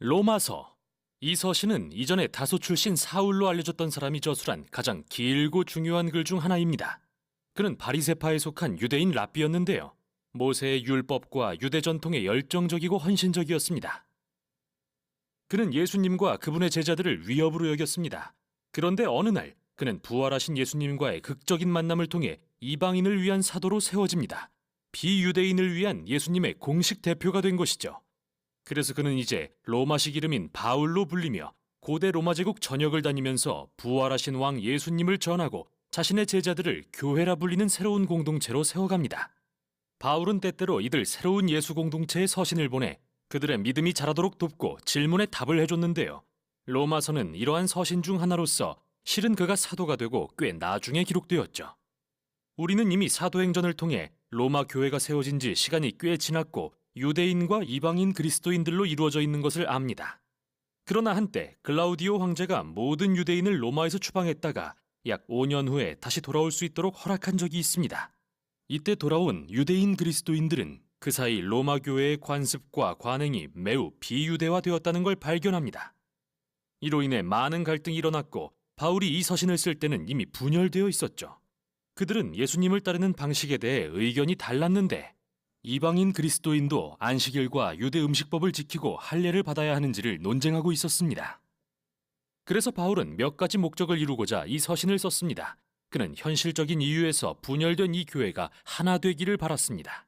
로마서. 이 서신은 이전에 다소 출신 사울로 알려졌던 사람이 저술한 가장 길고 중요한 글 중 하나입니다. 그는 바리새파에 속한 유대인 랍비였는데요. 모세의 율법과 유대 전통에 열정적이고 헌신적이었습니다. 그는 예수님과 그분의 제자들을 위협으로 여겼습니다. 그런데 어느 날 그는 부활하신 예수님과의 극적인 만남을 통해 이방인을 위한 사도로 세워집니다. 비유대인을 위한 예수님의 공식 대표가 된 것이죠. 그래서 그는 이제 로마식 이름인 바울로 불리며 고대 로마 제국 전역을 다니면서 부활하신 왕 예수님을 전하고 자신의 제자들을 교회라 불리는 새로운 공동체로 세워갑니다. 바울은 때때로 이들 새로운 예수 공동체에 서신을 보내 그들의 믿음이 자라도록 돕고 질문에 답을 해줬는데요. 로마서는 이러한 서신 중 하나로서 실은 그가 사도가 되고 꽤 나중에 기록되었죠. 우리는 이미 사도행전을 통해 로마 교회가 세워진 지 시간이 꽤 지났고 유대인과 이방인 그리스도인들로 이루어져 있는 것을 압니다. 그러나 한때 글라우디오 황제가 모든 유대인을 로마에서 추방했다가 약 5년 후에 다시 돌아올 수 있도록 허락한 적이 있습니다. 이때 돌아온 유대인 그리스도인들은 그 사이 로마 교회의 관습과 관행이 매우 비유대화되었다는 걸 발견합니다. 이로 인해 많은 갈등이 일어났고 바울이 이 서신을 쓸 때는 이미 분열되어 있었죠. 그들은 예수님을 따르는 방식에 대해 의견이 달랐는데 이방인 그리스도인도 안식일과 유대 음식법을 지키고 할례를 받아야 하는지를 논쟁하고 있었습니다. 그래서 바울은 몇 가지 목적을 이루고자 이 서신을 썼습니다. 그는 현실적인 이유에서 분열된 이 교회가 하나 되기를 바랐습니다.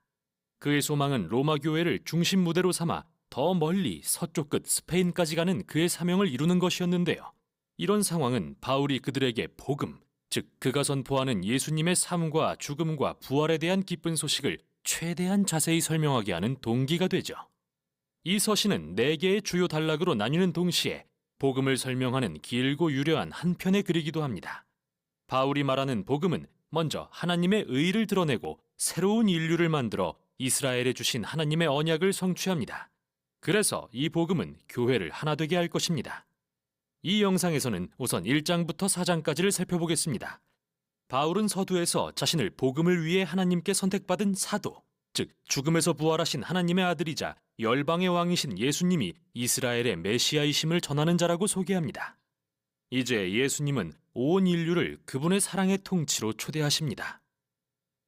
그의 소망은 로마 교회를 중심 무대로 삼아 더 멀리 서쪽 끝 스페인까지 가는 그의 사명을 이루는 것이었는데요. 이런 상황은 바울이 그들에게 복음, 즉 그가 선포하는 예수님의 삶과 죽음과 부활에 대한 기쁜 소식을 최대한 자세히 설명하게 하는 동기가 되죠. 이 서신은 4개의 주요 단락으로 나뉘는 동시에 복음을 설명하는 길고 유려한 한 편의 글이기도 합니다. 바울이 말하는 복음은 먼저 하나님의 의를 드러내고 새로운 인류를 만들어 이스라엘에 주신 하나님의 언약을 성취합니다. 그래서 이 복음은 교회를 하나 되게 할 것입니다. 이 영상에서는 우선 1장부터 4장까지를 살펴보겠습니다. 바울은 서두에서 자신을 복음을 위해 하나님께 선택받은 사도, 즉 죽음에서 부활하신 하나님의 아들이자 열방의 왕이신 예수님이 이스라엘의 메시아이심을 전하는 자라고 소개합니다. 이제 예수님은 온 인류를 그분의 사랑의 통치로 초대하십니다.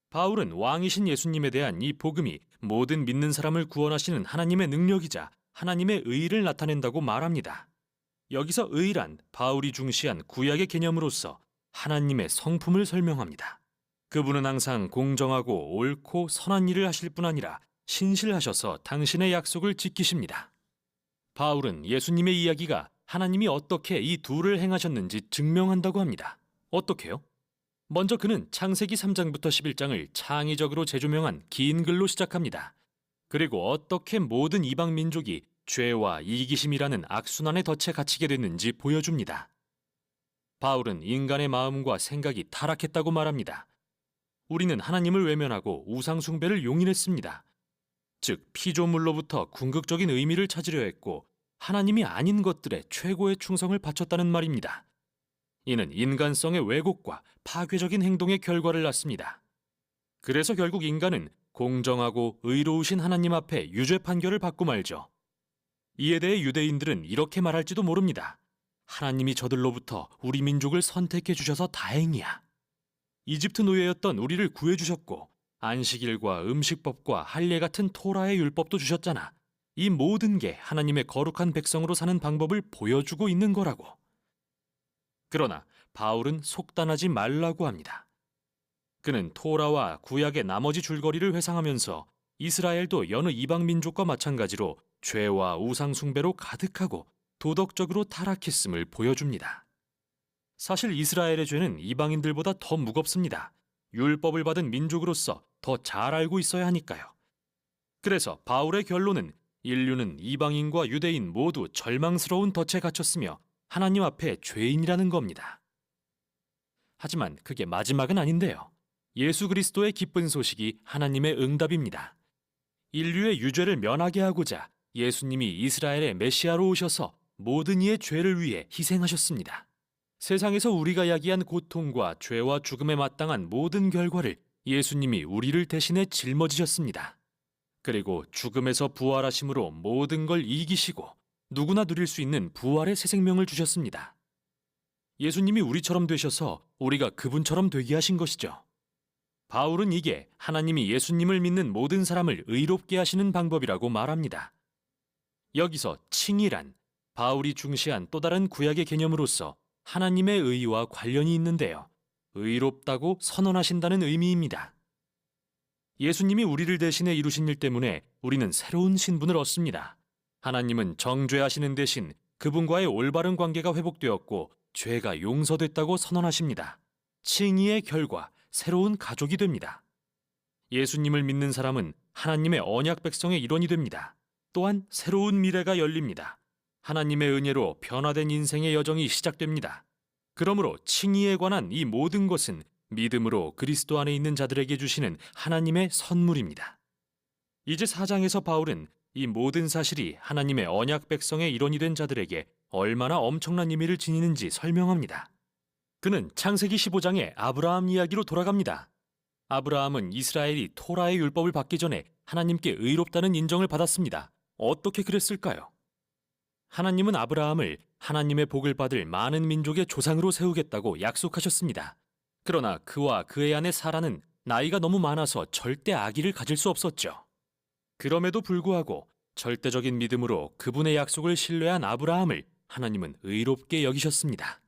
바울은 왕이신 예수님에 대한 이 복음이 모든 믿는 사람을 구원하시는 하나님의 능력이자 하나님의 의를 나타낸다고 말합니다. 여기서 의란 바울이 중시한 구약의 개념으로서 하나님의 성품을 설명합니다. 그분은 항상 공정하고 옳고 선한 일을 하실 뿐 아니라 신실하셔서 당신의 약속을 지키십니다. 바울은 예수님의 이야기가 하나님이 어떻게 이 둘을 행하셨는지 증명한다고 합니다. 어떻게요? 먼저 그는 창세기 3장부터 11장을 창의적으로 재조명한 긴 글로 시작합니다. 그리고 어떻게 모든 이방 민족이 죄와 이기심이라는 악순환의 덫에 갇히게 됐는지 보여줍니다. 바울은 인간의 마음과 생각이 타락했다고 말합니다. 우리는 하나님을 외면하고 우상 숭배를 용인했습니다. 즉 피조물로부터 궁극적인 의미를 찾으려 했고 하나님이 아닌 것들에 최고의 충성을 바쳤다는 말입니다. 이는 인간성의 왜곡과 파괴적인 행동의 결과를 낳습니다. 그래서 결국 인간은 공정하고 의로우신 하나님 앞에 유죄 판결을 받고 말죠. 이에 대해 유대인들은 이렇게 말할지도 모릅니다. 하나님이 저들로부터 우리 민족을 선택해 주셔서 다행이야. 이집트 노예였던 우리를 구해 주셨고 안식일과 음식법과 할례 같은 토라의 율법도 주셨잖아. 이 모든 게 하나님의 거룩한 백성으로 사는 방법을 보여주고 있는 거라고. 그러나 바울은 속단하지 말라고 합니다. 그는 토라와 구약의 나머지 줄거리를 회상하면서 이스라엘도 여느 이방 민족과 마찬가지로 죄와 우상 숭배로 가득하고 도덕적으로 타락했음을 보여줍니다. 사실 이스라엘의 죄는 이방인들보다 더 무겁습니다. 율법을 받은 민족으로서 더 잘 알고 있어야 하니까요. 그래서 바울의 결론은 인류는 이방인과 유대인 모두 절망스러운 덫에 갇혔으며 하나님 앞에 죄인이라는 겁니다. 하지만 그게 마지막은 아닌데요. 예수 그리스도의 기쁜 소식이 하나님의 응답입니다. 인류의 유죄를 면하게 하고자 예수님이 이스라엘의 메시아로 오셔서 모든 이의 죄를 위해 희생하셨습니다. 세상에서 우리가 야기한 고통과 죄와 죽음에 마땅한 모든 결과를 예수님이 우리를 대신해 짊어지셨습니다. 그리고 죽음에서 부활하심으로 모든 걸 이기시고 누구나 누릴 수 있는 부활의 새 생명을 주셨습니다. 예수님이 우리처럼 되셔서 우리가 그분처럼 되게 하신 것이죠. 바울은 이게 하나님이 예수님을 믿는 모든 사람을 의롭게 하시는 방법이라고 말합니다. 여기서 칭의란 바울이 중시한 또 다른 구약의 개념으로서 하나님의 의와 관련이 있는데요. 의롭다고 선언하신다는 의미입니다. 예수님이 우리를 대신해 이루신 일 때문에 우리는 새로운 신분을 얻습니다. 하나님은 정죄하시는 대신 그분과의 올바른 관계가 회복되었고 죄가 용서됐다고 선언하십니다. 칭의의 결과 새로운 가족이 됩니다. 예수님을 믿는 사람은 하나님의 언약 백성의 일원이 됩니다. 또한 새로운 미래가 열립니다. 하나님의 은혜로 변화된 인생의 여정이 시작됩니다. 그러므로 칭의에 관한 이 모든 것은 믿음으로 그리스도 안에 있는 자들에게 주시는 하나님의 선물입니다. 이제 4장에서 바울은 이 모든 사실이 하나님의 언약 백성의 일원이 된 자들에게 얼마나 엄청난 의미를 지니는지 설명합니다. 그는 창세기 15장의 아브라함 이야기로 돌아갑니다. 아브라함은 이스라엘이 토라의 율법을 받기 전에 하나님께 의롭다는 인정을 받았습니다. 어떻게 그랬을까요? 하나님은 아브라함을 하나님의 복을 받을 많은 민족의 조상으로 세우겠다고 약속하셨습니다. 그러나 그와 그의 아내 사라는 나이가 너무 많아서 절대 아기를 가질 수 없었죠. 그럼에도 불구하고 절대적인 믿음으로 그분의 약속을 신뢰한 아브라함을 하나님은 의롭게 여기셨습니다.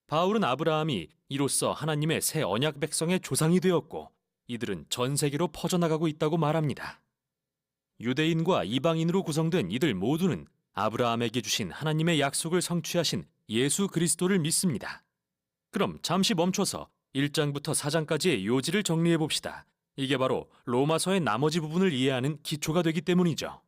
바울은 아브라함이 이로써 하나님의 새 언약 백성의 조상이 되었고 이들은 전 세계로 퍼져나가고 있다고 말합니다. 유대인과 이방인으로 구성된 이들 모두는 아브라함에게 주신 하나님의 약속을 성취하신 예수 그리스도를 믿습니다. 그럼 잠시 멈춰서 1장부터 4장까지의 요지를 정리해 봅시다. 이게 바로 로마서의 나머지 부분을 이해하는 기초가 되기 때문이죠.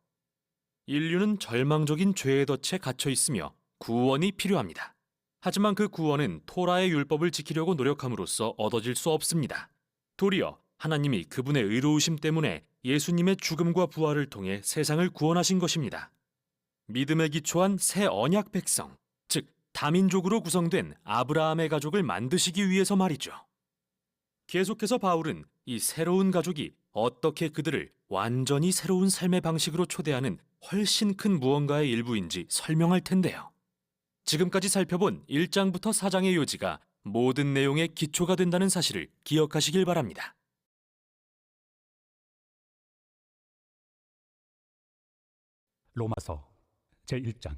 인류는 절망적인 죄의 덫에 갇혀 있으며 구원이 필요합니다. 하지만 그 구원은 토라의 율법을 지키려고 노력함으로써 얻어질 수 없습니다. 도리어 하나님이 그분의 의로우심 때문에 예수님의 죽음과 부활을 통해 세상을 구원하신 것입니다. 믿음에 기초한 새 언약 백성, 즉 다민족으로 구성된 아브라함의 가족을 만드시기 위해서 말이죠. 계속해서 바울은 이 새로운 가족이 어떻게 그들을 완전히 새로운 삶의 방식으로 초대하는 훨씬 큰 무언가의 일부인지 설명할 텐데요. 지금까지 살펴본 1장부터 4장의 요지가 모든 내용의 기초가 된다는 사실을 기억하시길 바랍니다. 로마서 제1장.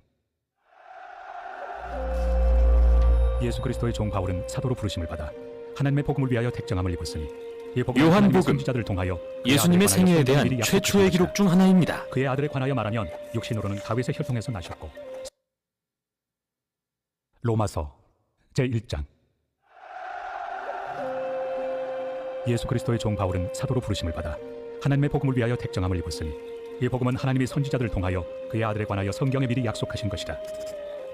예수 그리스도의 종 바울은 사도로 부르심을 받아 하나님의 복음을 위하여 택정함을 입었으니 이 복음은 하나님의 선지자들을 통하여 예수님의 생애에 대한 최초의 기록 중 하나입니다. 그의 아들에 관하여 말하면 육신으로는 다윗의 혈통에서 나셨고. 로마서 제1장. 예수 그리스도의 종 바울은 사도로 부르심을 받아 하나님의 복음을 위하여 택정함을 입었으니 이 복음은 하나님이 선지자들을 통하여 그의 아들에 관하여 성경에 미리 약속하신 것이다.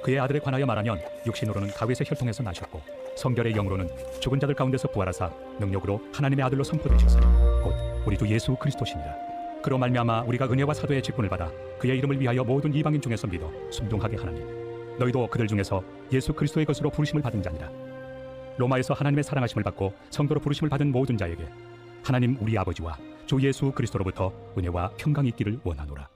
그의 아들에 관하여 말하면 육신으로는 다윗의 혈통에서 나셨고 성결의 영으로는 죽은 자들 가운데서 부활하사 능력으로 하나님의 아들로 선포되셨으니 곧 우리 주 예수 그리스도시니라. 그로 말미암아 우리가 은혜와 사도의 직분을 받아 그의 이름을 위하여 모든 이방인 중에서 믿어 순종하게 하나니 너희도 그들 중에서 예수 그리스도의 것으로 부르심을 받은 자니라. 로마에서 하나님의 사랑하심을 받고 성도로 부르심을 받은 모든 자에게 하나님 우리 아버지와 주 예수 그리스도로부터 은혜와 평강이 있기를 원하노라.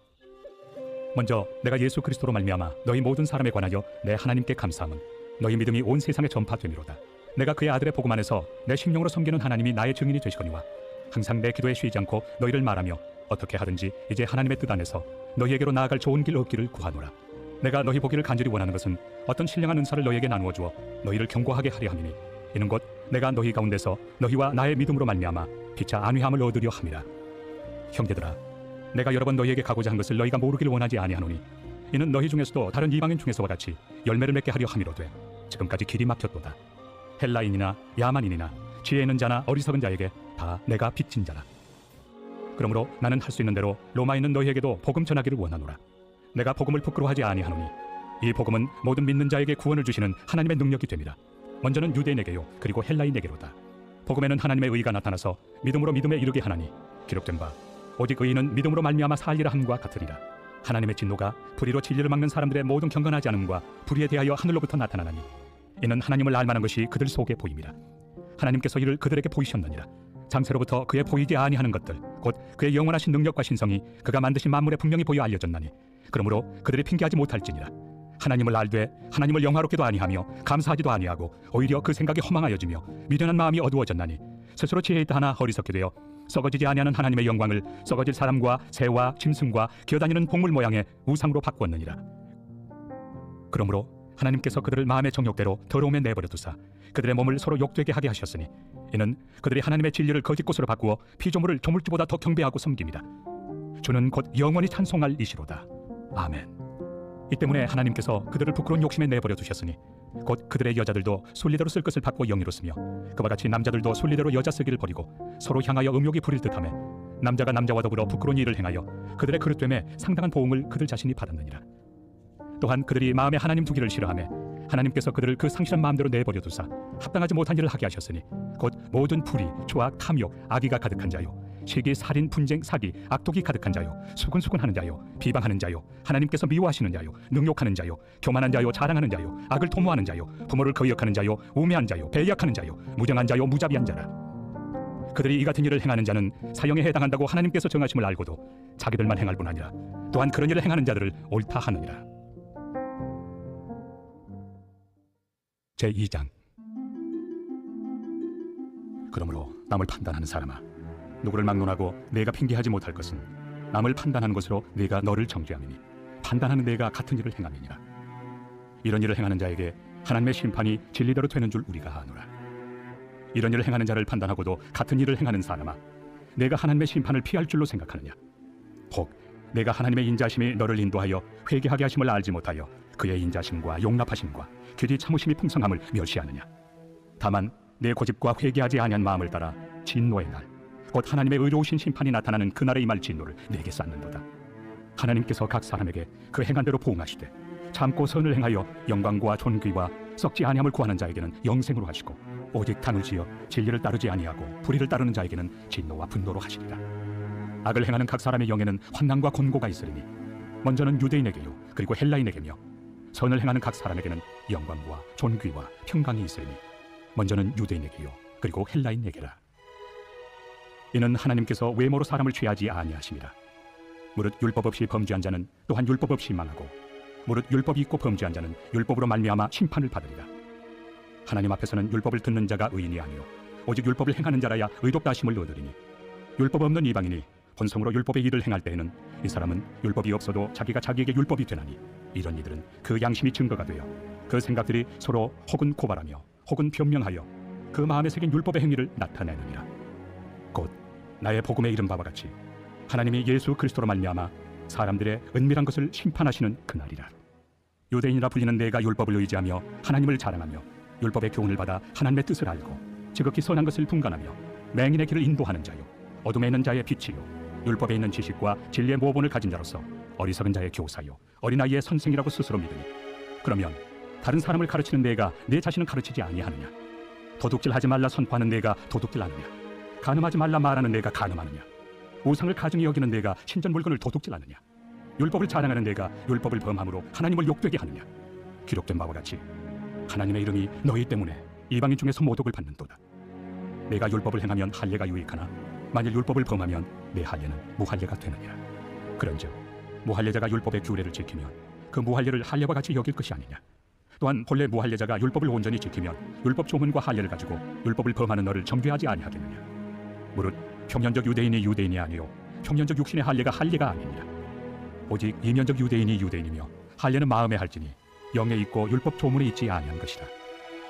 먼저 내가 예수 그리스도로 말미암아 너희 모든 사람에 관하여 내 하나님께 감사함은 너희 믿음이 온 세상에 전파됨이로다. 내가 그의 아들의 복음 안에서 내 심령으로 섬기는 하나님이 나의 증인이 되시거니와 항상 내 기도에 쉬지 않고 너희를 말하며 어떻게 하든지 이제 하나님의 뜻 안에서 너희에게로 나아갈 좋은 길 얻기를 구하노라. 내가 너희 보기를 간절히 원하는 것은 어떤 신령한 은사를 너희에게 나누어 주어 너희를 견고하게 하려 함이니 이는 곧 내가 너희 가운데서 너희와 나의 믿음으로 말미암아 피차 안위함을 얻으려 함이라. 형제들아, 내가 여러 번 너희에게 가고자 한 것을 너희가 모르기를 원하지 아니하노니 이는 너희 중에서도 다른 이방인 중에서와 같이 열매를 맺게 하려 함이로되 지금까지 길이 막혔도다. 헬라인이나 야만인이나 지혜 있는 자나 어리석은 자에게 다 내가 빚진 자라. 그러므로 나는 할 수 있는 대로 로마에 있는 너희에게도 복음 전하기를 원하노라. 내가 복음을 부끄러워하지 아니하노니 이 복음은 모든 믿는 자에게 구원을 주시는 하나님의 능력이 됨이라. 먼저는 유대인에게요 그리고 헬라인에게로다. 복음에는 하나님의 의가 나타나서 믿음으로 믿음에 이르게 하나니 기록된 바 오직 의인은 믿음으로 말미암아 살리라 함과 같으리라. 하나님의 진노가 불의로 진리를 막는 사람들의 모든 경건하지 않음과 불의에 대하여 하늘로부터 나타나나니 이는 하나님을 알만한 것이 그들 속에 보임이라. 하나님께서 이를 그들에게 보이셨느니라. 장세로부터 그의 보이지 아니하는 것들 곧 그의 영원하신 능력과 신성이 그가 만드신 만물에 분명히 보여 알려졌나니 그러므로 그들이 핑계하지 못할지니라. 하나님을 알되 하나님을 영화롭게도 아니하며 감사하지도 아니하고 오히려 그 생각이 허망하여지며 미련한 마음이 어두워졌나니 스스로 지혜 있다 하나 어리석게 되어 썩어지지 아니하는 하나님의 영광을 썩어질 사람과 새와 짐승과 기어다니는 동물 모양의 우상으로 바꾸었느니라. 그러므로 하나님께서 그들을 마음의 정욕대로 더러움에 내버려 두사 그들의 몸을 서로 욕되게 하게 하셨으니 이는 그들이 하나님의 진리를 거짓 것으로 바꾸어 피조물을 조물주보다 더 경배하고 섬깁니다. 주는 곧 영원히 찬송할 이시로다. 아멘. 이 때문에 하나님께서 그들을 부끄러운 욕심에 내버려 두셨으니 곧 그들의 여자들도 순리대로 쓸 것을 받고 영예로 쓰며 그와 같이 남자들도 순리대로 여자 쓰기를 버리고 서로 향하여 음욕이 부릴 듯하며 남자가 남자와 더불어 부끄러운 일을 행하여 그들의 그릇됨에 상당한 보응을 그들 자신이 받았느니라. 또한 그들이 마음에 하나님 두기를 싫어하며 하나님께서 그들을 그 상실한 마음대로 내버려 두사 합당하지 못한 일을 하게 하셨으니 곧 모든 불의, 조악, 탐욕, 악의가 가득한 자요 시기, 살인, 분쟁, 사기, 악독이 가득한 자요 수근수근하는 자요 비방하는 자요 하나님께서 미워하시는 자요 능욕하는 자요 교만한 자요 자랑하는 자요 악을 도모하는 자요 부모를 거역하는 자요 우매한 자요 배약하는 자요 무정한 자요 무자비한 자라. 그들이 이 같은 일을 행하는 자는 사형에 해당한다고 하나님께서 정하심을 알고도 자기들만 행할 뿐 아니라 또한 그런 일을 행하는 자들을 옳다 하느니라. 제2장. 그러므로 남을 판단하는 사람아, 누구를 막론하고 내가 핑계하지 못할 것은 남을 판단하는 것으로 네가 너를 정죄함이니 판단하는 내가 같은 일을 행함이니라. 이런 일을 행하는 자에게 하나님의 심판이 진리대로 되는 줄 우리가 아노라. 이런 일을 행하는 자를 판단하고도 같은 일을 행하는 사람아, 내가 하나님의 심판을 피할 줄로 생각하느냐? 혹 내가 하나님의 인자심이 너를 인도하여 회개하게 하심을 알지 못하여 그의 인자심과 용납하심과 길이 참으심이 풍성함을 멸시하느냐? 다만 내 고집과 회개하지 아니한 마음을 따라 진노의 날, 곧 하나님의 의로우신 심판이 나타나는 그날에 임할 진노를 내게 쌓는도다. 하나님께서 각 사람에게 그 행한 대로 보응하시되 참고 선을 행하여 영광과 존귀와 썩지 아니함을 구하는 자에게는 영생으로 하시고 오직 당을 지어 진리를 따르지 아니하고 불의를 따르는 자에게는 진노와 분노로 하시리라. 악을 행하는 각 사람의 영에는 환난과 곤고가 있으리니 먼저는 유대인에게요 그리고 헬라인에게며 선을 행하는 각 사람에게는 영광과 존귀와 평강이 있으리니 먼저는 유대인에게요 그리고 헬라인에게라. 이는 하나님께서 외모로 사람을 취하지 아니하심이라. 무릇 율법 없이 범죄한 자는 또한 율법 없이 망하고 무릇 율법이 있고 범죄한 자는 율법으로 말미암아 심판을 받으리라. 하나님 앞에서는 율법을 듣는 자가 의인이 아니요 오직 율법을 행하는 자라야 의롭다 하심을 얻으리니 율법 없는 이방인이 본성으로 율법의 일을 행할 때에는 이 사람은 율법이 없어도 자기가 자기에게 율법이 되나니 이런 이들은 그 양심이 증거가 되어 그 생각들이 서로 혹은 고발하며 혹은 변명하여 그 마음에 새긴 율법의 행위를 나타내느니라. 곧 나의 복음에 이른 바와 같이 하나님이 예수 그리스도로 말미암아 사람들의 은밀한 것을 심판하시는 그날이라. 유대인이라 불리는 내가 율법을 의지하며 하나님을 자랑하며 율법의 교훈을 받아 하나님의 뜻을 알고 지극히 선한 것을 분간하며 맹인의 길을 인도하는 자요 어둠에 있는 자의 빛이요 율법에 있는 지식과 진리의 모본을 가진 자로서 어리석은 자의 교사요 어린아이의 선생이라고 스스로 믿으니 그러면 다른 사람을 가르치는 내가 내 자신을 가르치지 아니하느냐? 도둑질하지 말라 선포하는 내가 도둑질하느냐? 간음하지 말라 말하는 내가 간음하느냐? 우상을 가증히 여기는 내가 신전 물건을 도둑질하느냐? 율법을 자랑하는 내가 율법을 범함으로 하나님을 욕되게 하느냐? 기록된 바와 같이 하나님의 이름이 너희 때문에 이방인 중에서 모독을 받는도다. 내가 율법을 행하면 할례가 유익하나 만일 율법을 범하면 내 할례는 무할례가 되느니라. 그런즉 무할례자가 율법의 규례를 지키면 그 무할례를 할례와 같이 여길 것이 아니냐? 또한 본래 무할례자가 율법을 온전히 지키면 율법 조문과 할례를 가지고 율법을 범하는 너를 정죄하지 아니하겠느냐? 무릇 평년적 유대인이 유대인이 아니요 평년적 육신의 할례가 할례가 아니니라. 오직 이면적 유대인이 유대인이며 할례는 마음에 할지니 영에 있고 율법 조문에 있지 아니한 것이라.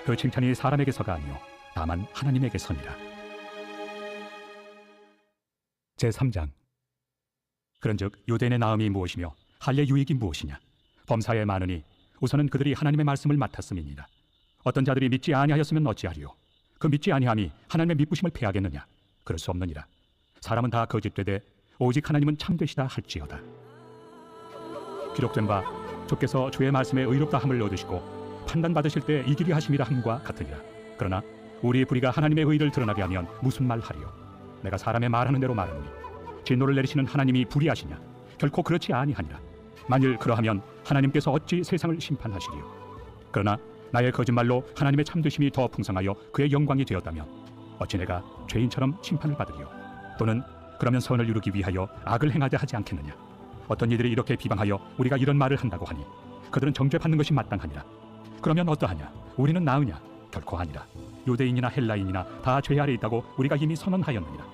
그 칭찬이 사람에게서가 아니요 다만 하나님에게서니라. 제3장. 그런즉 유대인의 나음이 무엇이며 할례 유익이 무엇이냐? 범사에 많으니 우선은 그들이 하나님의 말씀을 맡았음이니라. 어떤 자들이 믿지 아니하였으면 어찌하리요? 그 믿지 아니함이 하나님의 믿부심을 패하겠느냐? 그럴 수 없느니라. 사람은 다 거짓되되 오직 하나님은 참되시다 할지어다. 기록된 바 주께서 주의 말씀에 의롭다 함을 얻으시고 판단받으실 때 이 길이 하심이라 함과 같으니라. 그러나 우리 불의가 하나님의 의를 드러나게 하면 무슨 말 하리요? 내가 사람의 말하는 대로 말하노니 진노를 내리시는 하나님이 불의하시냐? 결코 그렇지 아니하니라. 만일 그러하면 하나님께서 어찌 세상을 심판하시리요? 그러나 나의 거짓말로 하나님의 참되심이 더 풍성하여 그의 영광이 되었다면 어찌 내가 죄인처럼 심판을 받으리요? 또는 그러면 선을 이루기 위하여 악을 행하자 하지 않겠느냐? 어떤 이들이 이렇게 비방하여 우리가 이런 말을 한다고 하니 그들은 정죄받는 것이 마땅하니라. 그러면 어떠하냐? 우리는 나으냐? 결코 아니라. 유대인이나 헬라인이나 다 죄 아래 있다고 우리가 이미 선언하였느니라.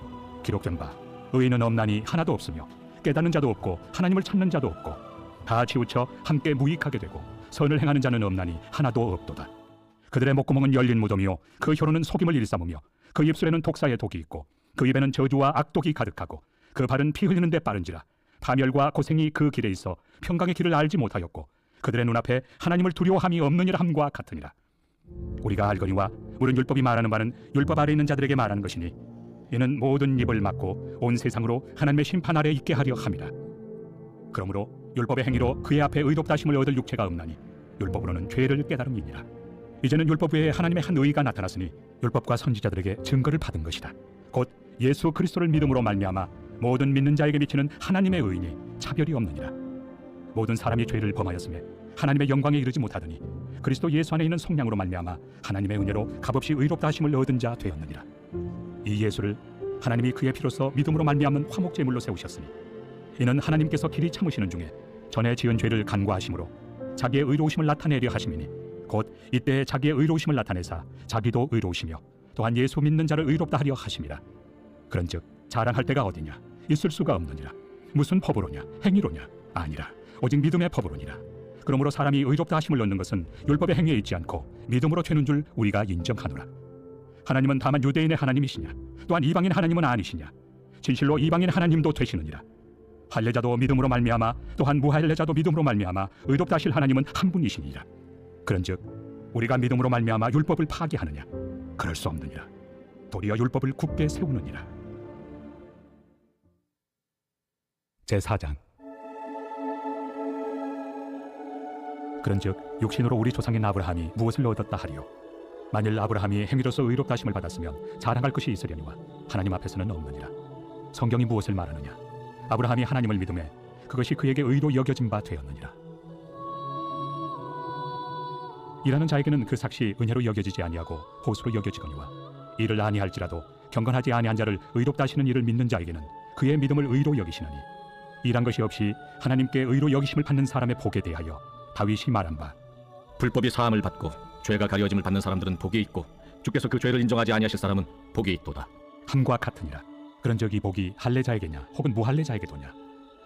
기록된 바 의인은 없나니 하나도 없으며 깨닫는 자도 없고 하나님을 찾는 자도 없고 다 치우쳐 함께 무익하게 되고 선을 행하는 자는 없나니 하나도 없도다. 그들의 목구멍은 열린 무덤이요 그 혀로는 속임을 일삼으며 그 입술에는 독사의 독이 있고 그 입에는 저주와 악독이 가득하고 그 발은 피 흘리는 데 빠른지라. 파멸과 고생이 그 길에 있어 평강의 길을 알지 못하였고 그들의 눈앞에 하나님을 두려워함이 없느니라 함과 같으니라. 우리가 알거니와 우리는 율법이 말하는 바는 율법 아래 있는 자들에게 말하는 것이니 이는 모든 입을 막고 온 세상으로 하나님의 심판 아래 있게 하려 함이라. 그러므로 율법의 행위로 그의 앞에 의롭다 하심을 얻을 육체가 없나니 율법으로는 죄를 깨달음이니라. 이제는 율법 외에 하나님의 한 의가 나타났으니 율법과 선지자들에게 증거를 받은 것이다. 곧 예수 그리스도를 믿음으로 말미암아 모든 믿는 자에게 미치는 하나님의 의인이 차별이 없느니라. 모든 사람이 죄를 범하였으며 하나님의 영광에 이르지 못하더니 그리스도 예수 안에 있는 성량으로 말미암아 하나님의 은혜로 값없이 의롭다 하심을 얻은 자 되었느니라. 이 예수를 하나님이 그의 피로써 믿음으로 말미암는 화목제물로 세우셨으니 이는 하나님께서 길이 참으시는 중에 전에 지은 죄를 간과하심으로 자기의 의로우심을 나타내려 하심이니 곧 이때 자기의 의로우심을 나타내사 자기도 의로우시며 또한 예수 믿는 자를 의롭다 하려 하심이라. 그런즉 자랑할 데가 어디냐? 있을 수가 없느니라. 무슨 법으로냐? 행위로냐? 아니라 오직 믿음의 법으로니라. 그러므로 사람이 의롭다 하심을 얻는 것은 율법의 행위에 있지 않고 믿음으로 되는 줄 우리가 인정하노라. 하나님은 다만 유대인의 하나님이시냐? 또한 이방인 하나님은 아니시냐? 진실로 이방인 하나님도 되시느니라. 할례자도 믿음으로 말미암아 또한 무할례자도 믿음으로 말미암아 의롭다 하실 하나님은 한 분이시니라. 그런즉 우리가 믿음으로 말미암아 율법을 파기하느냐? 그럴 수 없느니라. 도리어 율법을 굳게 세우느니라. 제4장. 그런즉 육신으로 우리 조상인 아브라함이 무엇을 얻었다 하리요? 만일 아브라함이 행위로서 의롭다 하심을 받았으면 자랑할 것이 있으려니와 하나님 앞에서는 없느니라. 성경이 무엇을 말하느냐? 아브라함이 하나님을 믿음에 그것이 그에게 의로 여겨진 바 되었느니라. 일하는 자에게는 그 삭시 은혜로 여겨지지 아니하고 보수로 여겨지거니와 이를 아니할지라도 경건하지 아니한 자를 의롭다 하시는 이를 믿는 자에게는 그의 믿음을 의로 여기시나니 일한 것이 없이 하나님께 의로 여기심을 받는 사람의 복에 대하여 다윗이 말한 바 불법이 사함을 받고 죄가 가려짐을 받는 사람들은 복이 있고 주께서 그 죄를 인정하지 아니하실 사람은 복이 있도다. 함과 같으니라. 그런즉 이 복이 할례자에게냐 혹은 무할례자에게도냐?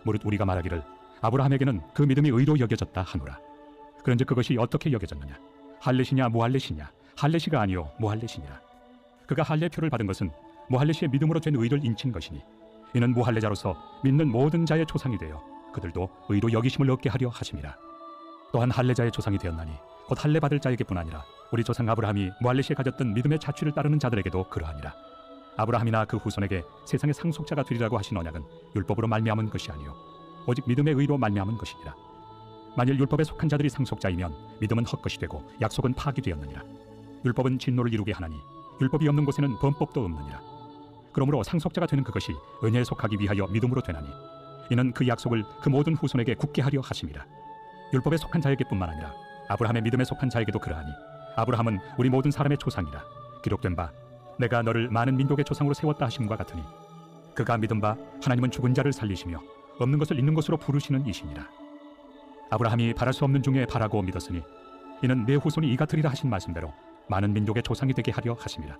무릇 우리가 말하기를 아브라함에게는 그 믿음이 의로 여겨졌다 하노라. 그런즉 그것이 어떻게 여겨졌느냐? 할례시냐 무할례시냐? 할례시가 아니요 무할례시니라. 그가 할례표를 받은 것은 무할례시의 믿음으로 된 의를 인친 것이니 이는 무할례자로서 믿는 모든 자의 조상이 되어 그들도 의로 여기심을 얻게 하려 하심이라. 또한 할례자의 조상이 되었나니 곧 할례 받을 자에게뿐 아니라 우리 조상 아브라함이 무할례시에 가졌던 믿음의 자취를 따르는 자들에게도 그러하니라. 아브라함이나 그 후손에게 세상의 상속자가 되리라고 하신 언약은 율법으로 말미암은 것이 아니요 오직 믿음의 의로 말미암은 것이니라. 만일 율법에 속한 자들이 상속자이면 믿음은 헛것이 되고 약속은 파기되었느니라. 율법은 진노를 이루게 하나니 율법이 없는 곳에는 범법도 없느니라. 그러므로 상속자가 되는 그것이 은혜에 속하기 위하여 믿음으로 되나니 이는 그 약속을 그 모든 후손에게 굳게 하려 하심이라. 율법에 속한 자에게뿐만 아니라 아브라함의 믿음에 속한 자에게도 그러하니 아브라함은 우리 모든 사람의 조상이라. 기록된 바 내가 너를 많은 민족의 조상으로 세웠다 하심과 같으니 그가 믿은 바 하나님은 죽은 자를 살리시며 없는 것을 있는 것으로 부르시는 이시니라. 아브라함이 바랄 수 없는 중에 바라고 믿었으니 이는 내 후손이 이같으리라 하신 말씀대로 많은 민족의 조상이 되게 하려 하심이라.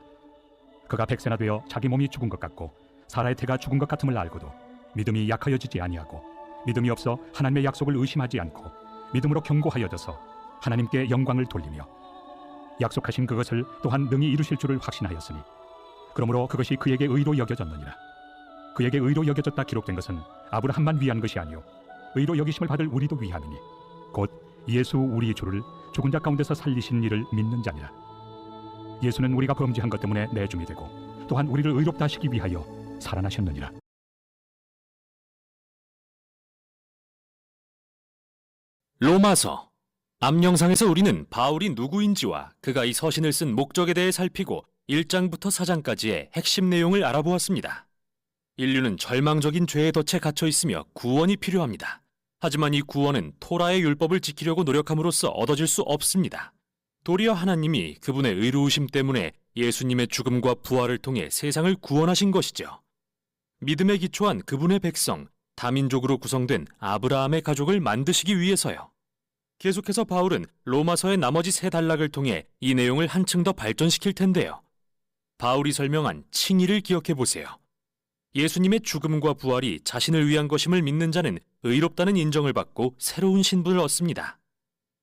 그가 백세나 되어 자기 몸이 죽은 것 같고 사라의 태가 죽은 것 같음을 알고도 믿음이 약하여지지 아니하고 믿음이 없어 하나님의 약속을 의심하지 않고 믿음으로 견고하여져서 하나님께 영광을 돌리며 약속하신 그것을 또한 능히 이루실 줄을 확신하였으니 그러므로 그것이 그에게 의로 여겨졌느니라. 그에게 의로 여겨졌다 기록된 것은 아브라함만 위한 것이 아니요 의로 여기심을 받을 우리도 위함이니 곧 예수 우리 주를 죽은 자 가운데서 살리신 이를 믿는 자니라. 예수는 우리가 범죄한 것 때문에 내줌이 되고 또한 우리를 의롭다 하시기 위하여 살아나셨느니라. 로마서. 앞 영상에서 우리는 바울이 누구인지와 그가 이 서신을 쓴 목적에 대해 살피고 1장부터 4장까지의 핵심 내용을 알아보았습니다. 인류는 절망적인 죄의 덫에 갇혀 있으며 구원이 필요합니다. 하지만 이 구원은 토라의 율법을 지키려고 노력함으로써 얻어질 수 없습니다. 도리어 하나님이 그분의 의로우심 때문에 예수님의 죽음과 부활을 통해 세상을 구원하신 것이죠. 믿음에 기초한 그분의 백성, 다민족으로 구성된 아브라함의 가족을 만드시기 위해서요. 계속해서 바울은 로마서의 나머지 세 단락을 통해 이 내용을 한층 더 발전시킬 텐데요. 바울이 설명한 칭의를 기억해 보세요. 예수님의 죽음과 부활이 자신을 위한 것임을 믿는 자는 의롭다는 인정을 받고 새로운 신분을 얻습니다.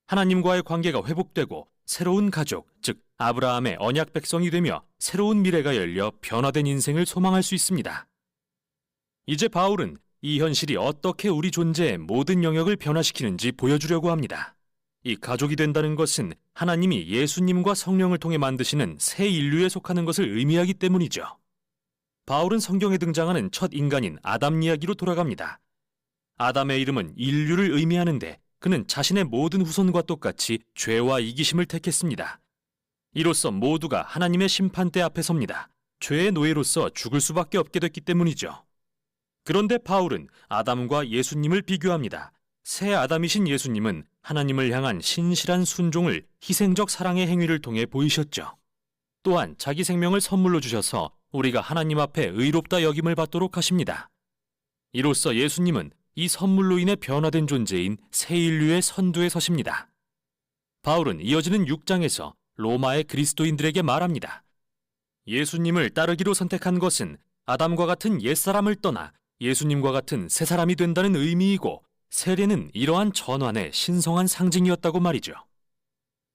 하나님과의 관계가 회복되고 새로운 가족, 즉 아브라함의 언약 백성이 되며 새로운 미래가 열려 변화된 인생을 소망할 수 있습니다. 이제 바울은 이 현실이 어떻게 우리 존재의 모든 영역을 변화시키는지 보여주려고 합니다. 이 가족이 된다는 것은 하나님이 예수님과 성령을 통해 만드시는 새 인류에 속하는 것을 의미하기 때문이죠. 바울은 성경에 등장하는 첫 인간인 아담 이야기로 돌아갑니다. 아담의 이름은 인류를 의미하는데 그는 자신의 모든 후손과 똑같이 죄와 이기심을 택했습니다. 이로써 모두가 하나님의 심판대 앞에 섭니다. 죄의 노예로서 죽을 수밖에 없게 됐기 때문이죠. 그런데 바울은 아담과 예수님을 비교합니다. 새 아담이신 예수님은 하나님을 향한 신실한 순종을 희생적 사랑의 행위를 통해 보이셨죠. 또한 자기 생명을 선물로 주셔서 우리가 하나님 앞에 의롭다 여김을 받도록 하십니다. 이로써 예수님은 이 선물로 인해 변화된 존재인 새 인류의 선두에 서십니다. 바울은 이어지는 6장에서 로마의 그리스도인들에게 말합니다. 예수님을 따르기로 선택한 것은 아담과 같은 옛사람을 떠나 예수님과 같은 새 사람이 된다는 의미이고 세례는 이러한 전환의 신성한 상징이었다고 말이죠.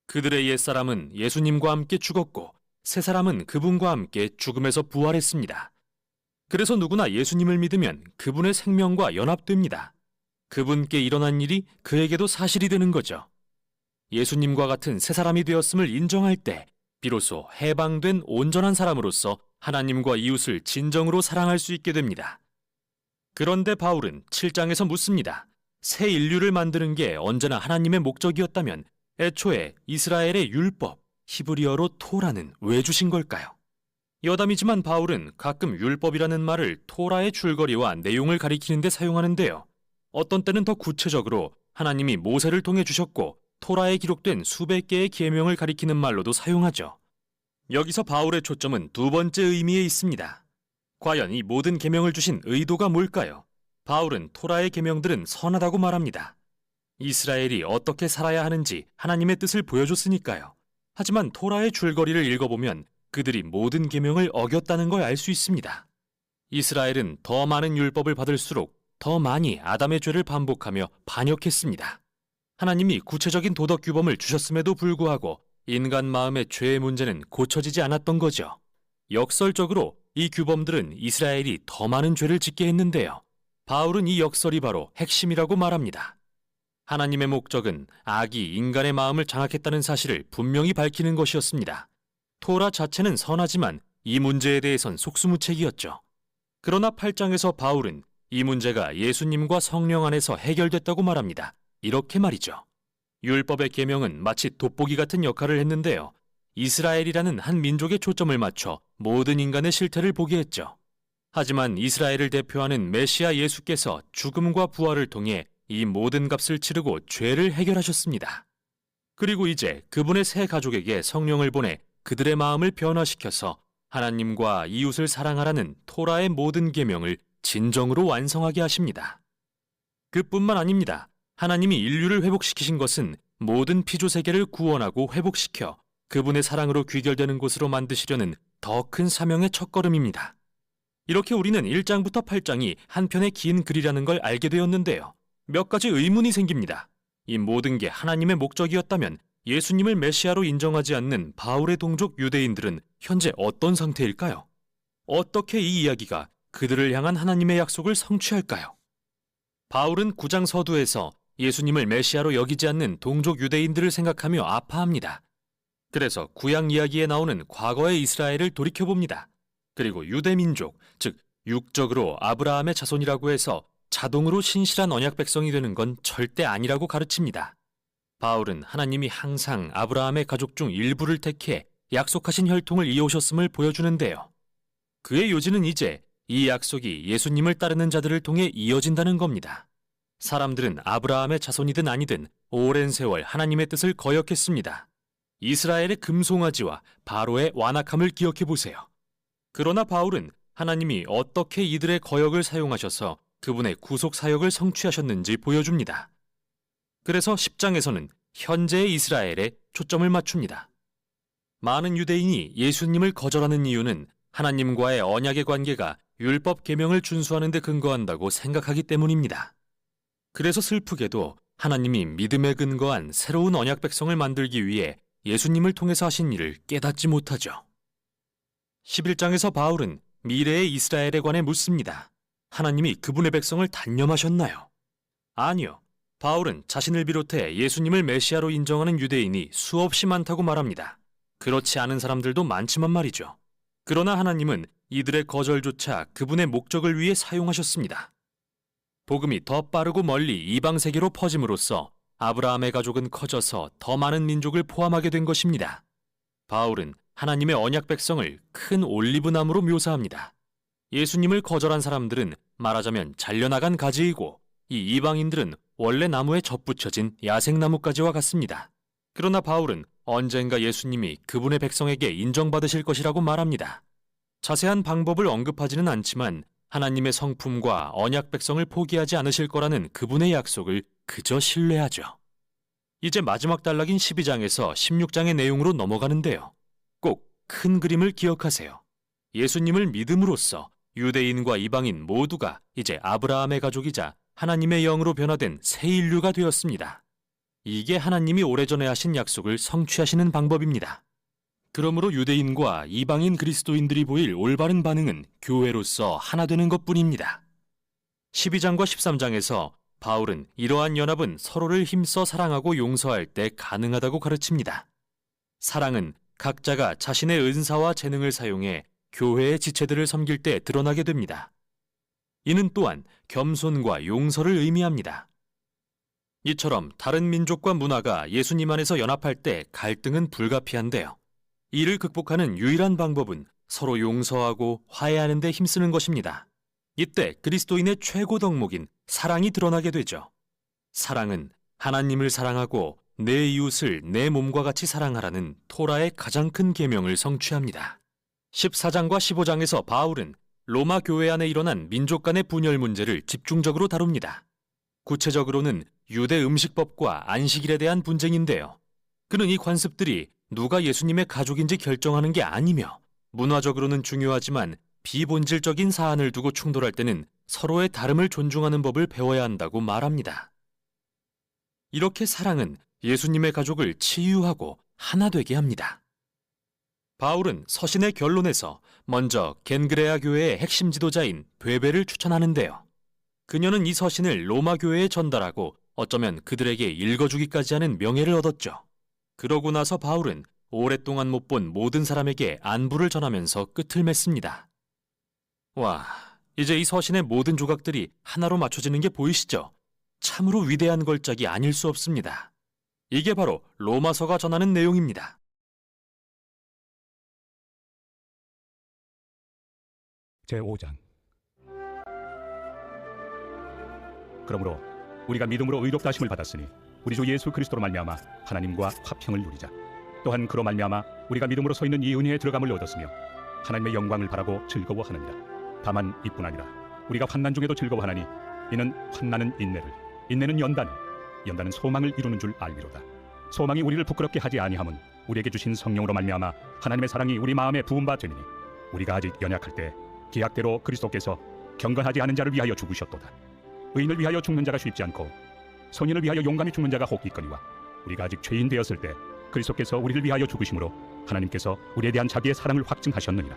그들의 옛사람은 예수님과 함께 죽었고 새 사람은 그분과 함께 죽음에서 부활했습니다. 그래서 누구나 예수님을 믿으면 그분의 생명과 연합됩니다. 그분께 일어난 일이 그에게도 사실이 되는 거죠. 예수님과 같은 새 사람이 되었음을 인정할 때 비로소 해방된 온전한 사람으로서 하나님과 이웃을 진정으로 사랑할 수 있게 됩니다. 그런데 바울은 7장에서 묻습니다. 새 인류를 만드는 게 언제나 하나님의 목적이었다면 애초에 이스라엘의 율법, 히브리어로 토라는 왜 주신 걸까요? 여담이지만 바울은 가끔 율법이라는 말을 토라의 줄거리와 내용을 가리키는 데 사용하는데요. 어떤 때는 더 구체적으로 하나님이 모세를 통해 주셨고 토라에 기록된 수백 개의 계명을 가리키는 말로도 사용하죠. 여기서 바울의 초점은 두 번째 의미에 있습니다. 과연 이 모든 계명을 주신 의도가 뭘까요? 바울은 토라의 계명들은 선하다고 말합니다. 이스라엘이 어떻게 살아야 하는지 하나님의 뜻을 보여줬으니까요. 하지만 토라의 줄거리를 읽어보면 그들이 모든 계명을 어겼다는 걸 알 수 있습니다. 이스라엘은 더 많은 율법을 받을수록 더 많이 아담의 죄를 반복하며 반역했습니다. 하나님이 구체적인 도덕 규범을 주셨음에도 불구하고 인간 마음의 죄의 문제는 고쳐지지 않았던 거죠. 역설적으로 이 규범들은 이스라엘이 더 많은 죄를 짓게 했는데요. 바울은 이 역설이 바로 핵심이라고 말합니다. 하나님의 목적은 악이 인간의 마음을 장악했다는 사실을 분명히 밝히는 것이었습니다. 토라 자체는 선하지만 이 문제에 대해선 속수무책이었죠. 그러나 8장에서 바울은 이 문제가 예수님과 성령 안에서 해결됐다고 말합니다. 이렇게 말이죠. 율법의 계명은 마치 돋보기 같은 역할을 했는데요. 이스라엘이라는 한 민족에 초점을 맞춰 모든 인간의 실태를 보게 했죠. 하지만 이스라엘을 대표하는 메시아 예수께서 죽음과 부활을 통해 이 모든 값을 치르고 죄를 해결하셨습니다. 그리고 이제 그분의 새 가족에게 성령을 보내 그들의 마음을 변화시켜서 하나님과 이웃을 사랑하라는 토라의 모든 계명을 진정으로 완성하게 하십니다. 그뿐만 아닙니다. 하나님이 인류를 회복시키신 것은 모든 피조 세계를 구원하고 회복시켜 그분의 사랑으로 귀결되는 곳으로 만드시려는 더 큰 사명의 첫걸음입니다. 이렇게 우리는 1장부터 8장이 한 편의 긴 글이라는 걸 알게 되었는데요. 몇 가지 의문이 생깁니다. 이 모든 게 하나님의 목적이었다면 예수님을 메시아로 인정하지 않는 바울의 동족 유대인들은 현재 어떤 상태일까요? 어떻게 이 이야기가 그들을 향한 하나님의 약속을 성취할까요? 바울은 9장 서두에서 예수님을 메시아로 여기지 않는 동족 유대인들을 생각하며 아파합니다. 그래서 구약 이야기에 나오는 과거의 이스라엘을 돌이켜봅니다. 그리고 유대민족, 즉 육적으로 아브라함의 자손이라고 해서 자동으로 신실한 언약 백성이 되는 건 절대 아니라고 가르칩니다. 바울은 하나님이 항상 아브라함의 가족 중 일부를 택해 약속하신 혈통을 이어오셨음을 보여주는데요. 그의 요지는 이제 이 약속이 예수님을 따르는 자들을 통해 이어진다는 겁니다. 사람들은 아브라함의 자손이든 아니든 오랜 세월 하나님의 뜻을 거역했습니다. 이스라엘의 금송아지와 바로의 완악함을 기억해 보세요. 그러나 바울은 하나님이 어떻게 이들의 거역을 사용하셔서 그분의 구속 사역을 성취하셨는지 보여줍니다. 그래서 10장에서는 현재의 이스라엘에 초점을 맞춥니다. 많은 유대인이 예수님을 거절하는 이유는 하나님과의 언약의 관계가 율법 계명을 준수하는 데 근거한다고 생각하기 때문입니다. 그래서 슬프게도 하나님이 믿음에 근거한 새로운 언약 백성을 만들기 위해 예수님을 통해서 하신 일을 깨닫지 못하죠. 11장에서 바울은 미래의 이스라엘에 관해 묻습니다. 하나님이 그분의 백성을 단념하셨나요? 아니요. 바울은 자신을 비롯해 예수님을 메시아로 인정하는 유대인이 수없이 많다고 말합니다. 그렇지 않은 사람들도 많지만 말이죠. 그러나 하나님은 이들의 거절조차 그분의 목적을 위해 사용하셨습니다. 복음이 더 빠르고 멀리 이방 세계로 퍼짐으로써 아브라함의 가족은 커져서 더 많은 민족을 포함하게 된 것입니다. 바울은 하나님의 언약 백성을 큰 올리브나무로 묘사합니다. 예수님을 거절한 사람들은 말하자면 잘려나간 가지이고 이 이방인들은 원래 나무에 접붙여진 야생나무가지와 같습니다. 그러나 바울은 언젠가 예수님이 그분의 백성에게 인정받으실 것이라고 말합니다. 자세한 방법을 언급하지는 않지만 하나님의 성품과 언약 백성을 포기하지 않으실 거라는 그분의 약속을 그저 신뢰하죠. 이제 마지막 단락인 12장에서 16장의 내용으로 넘어가는데요. 꼭 큰 그림을 기억하세요. 예수님을 믿음으로써 유대인과 이방인 모두가 이제 아브라함의 가족이자 하나님의 영으로 변화된 새 인류가 되었습니다. 이게 하나님이 오래전에 하신 약속을 성취하시는 방법입니다. 그러므로 유대인과 이방인 그리스도인들이 보일 올바른 반응은 교회로서 하나 되는 것뿐입니다. 12장과 13장에서 바울은 이러한 연합은 서로를 힘써 사랑하고 용서할 때 가능하다고 가르칩니다. 사랑은 각자가 자신의 은사와 재능을 사용해 교회의 지체들을 섬길 때 드러나게 됩니다. 이는 또한 겸손과 용서를 의미합니다. 이처럼 다른 민족과 문화가 예수님 안에서 연합할 때 갈등은 불가피한데요. 이를 극복하는 유일한 방법은 서로 용서하고 화해하는 데 힘쓰는 것입니다. 이때 그리스도인의 최고 덕목인 사랑이 드러나게 되죠. 사랑은 하나님을 사랑하고 내 이웃을 내 몸과 같이 사랑하라는 토라의 가장 큰 계명을 성취합니다. 14장과 15장에서 바울은 로마 교회 안에 일어난 민족 간의 분열 문제를 집중적으로 다룹니다. 구체적으로는 유대 음식법과 안식일에 대한 분쟁인데요. 그는 이 관습들이 누가 예수님의 가족인지 결정하는 게 아니며 문화적으로는 중요하지만 비본질적인 사안을 두고 충돌할 때는 서로의 다름을 존중하는 법을 배워야 한다고 말합니다. 이렇게 사랑은 예수님의 가족을 치유하고 하나 되게 합니다. 바울은 서신의 결론에서 먼저 겐그레아 교회의 핵심 지도자인 베베를 추천하는데요. 그녀는 이 서신을 로마 교회에 전달하고 어쩌면 그들에게 읽어주기까지 하는 명예를 얻었죠. 그러고 나서 바울은 오랫동안 못 본 모든 사람에게 안부를 전하면서 끝을 맺습니다. 와, 이제 이 서신의 모든 조각들이 하나로 맞춰지는 게 보이시죠? 참으로 위대한 걸작이 아닐 수 없습니다. 이게 바로 로마서가 전하는 내용입니다. 제5장. 그러므로 우리가 믿음으로 의롭다 하심을 받았으니 우리 주 예수 그리스도로 말미암아 하나님과 화평을 누리자. 또한 그로 말미암아 우리가 믿음으로 서 있는 이 은혜에 들어감을 얻었으며 하나님의 영광을 바라고 즐거워하느니라. 다만 이뿐 아니라 우리가 환난 중에도 즐거워하나니 이는 환난은 인내를, 인내는 연단을, 연단은 소망을 이루는 줄 알미로다. 소망이 우리를 부끄럽게 하지 아니함은 우리에게 주신 성령으로 말미암아 하나님의 사랑이 우리 마음에 부은 바 됨이니 우리가 아직 연약할 때 기약대로 그리스도께서 경건하지 않은 자를 위하여 죽으셨도다. 의인을 위하여 죽는 자가 쉽지 않고 선인을 위하여 용감히 죽는 자가 혹 있거니와 우리가 아직 죄인 되었을 때 그리스도께서 우리를 위하여 죽으심으로 하나님께서 우리에 대한 자기의 사랑을 확증하셨느니라.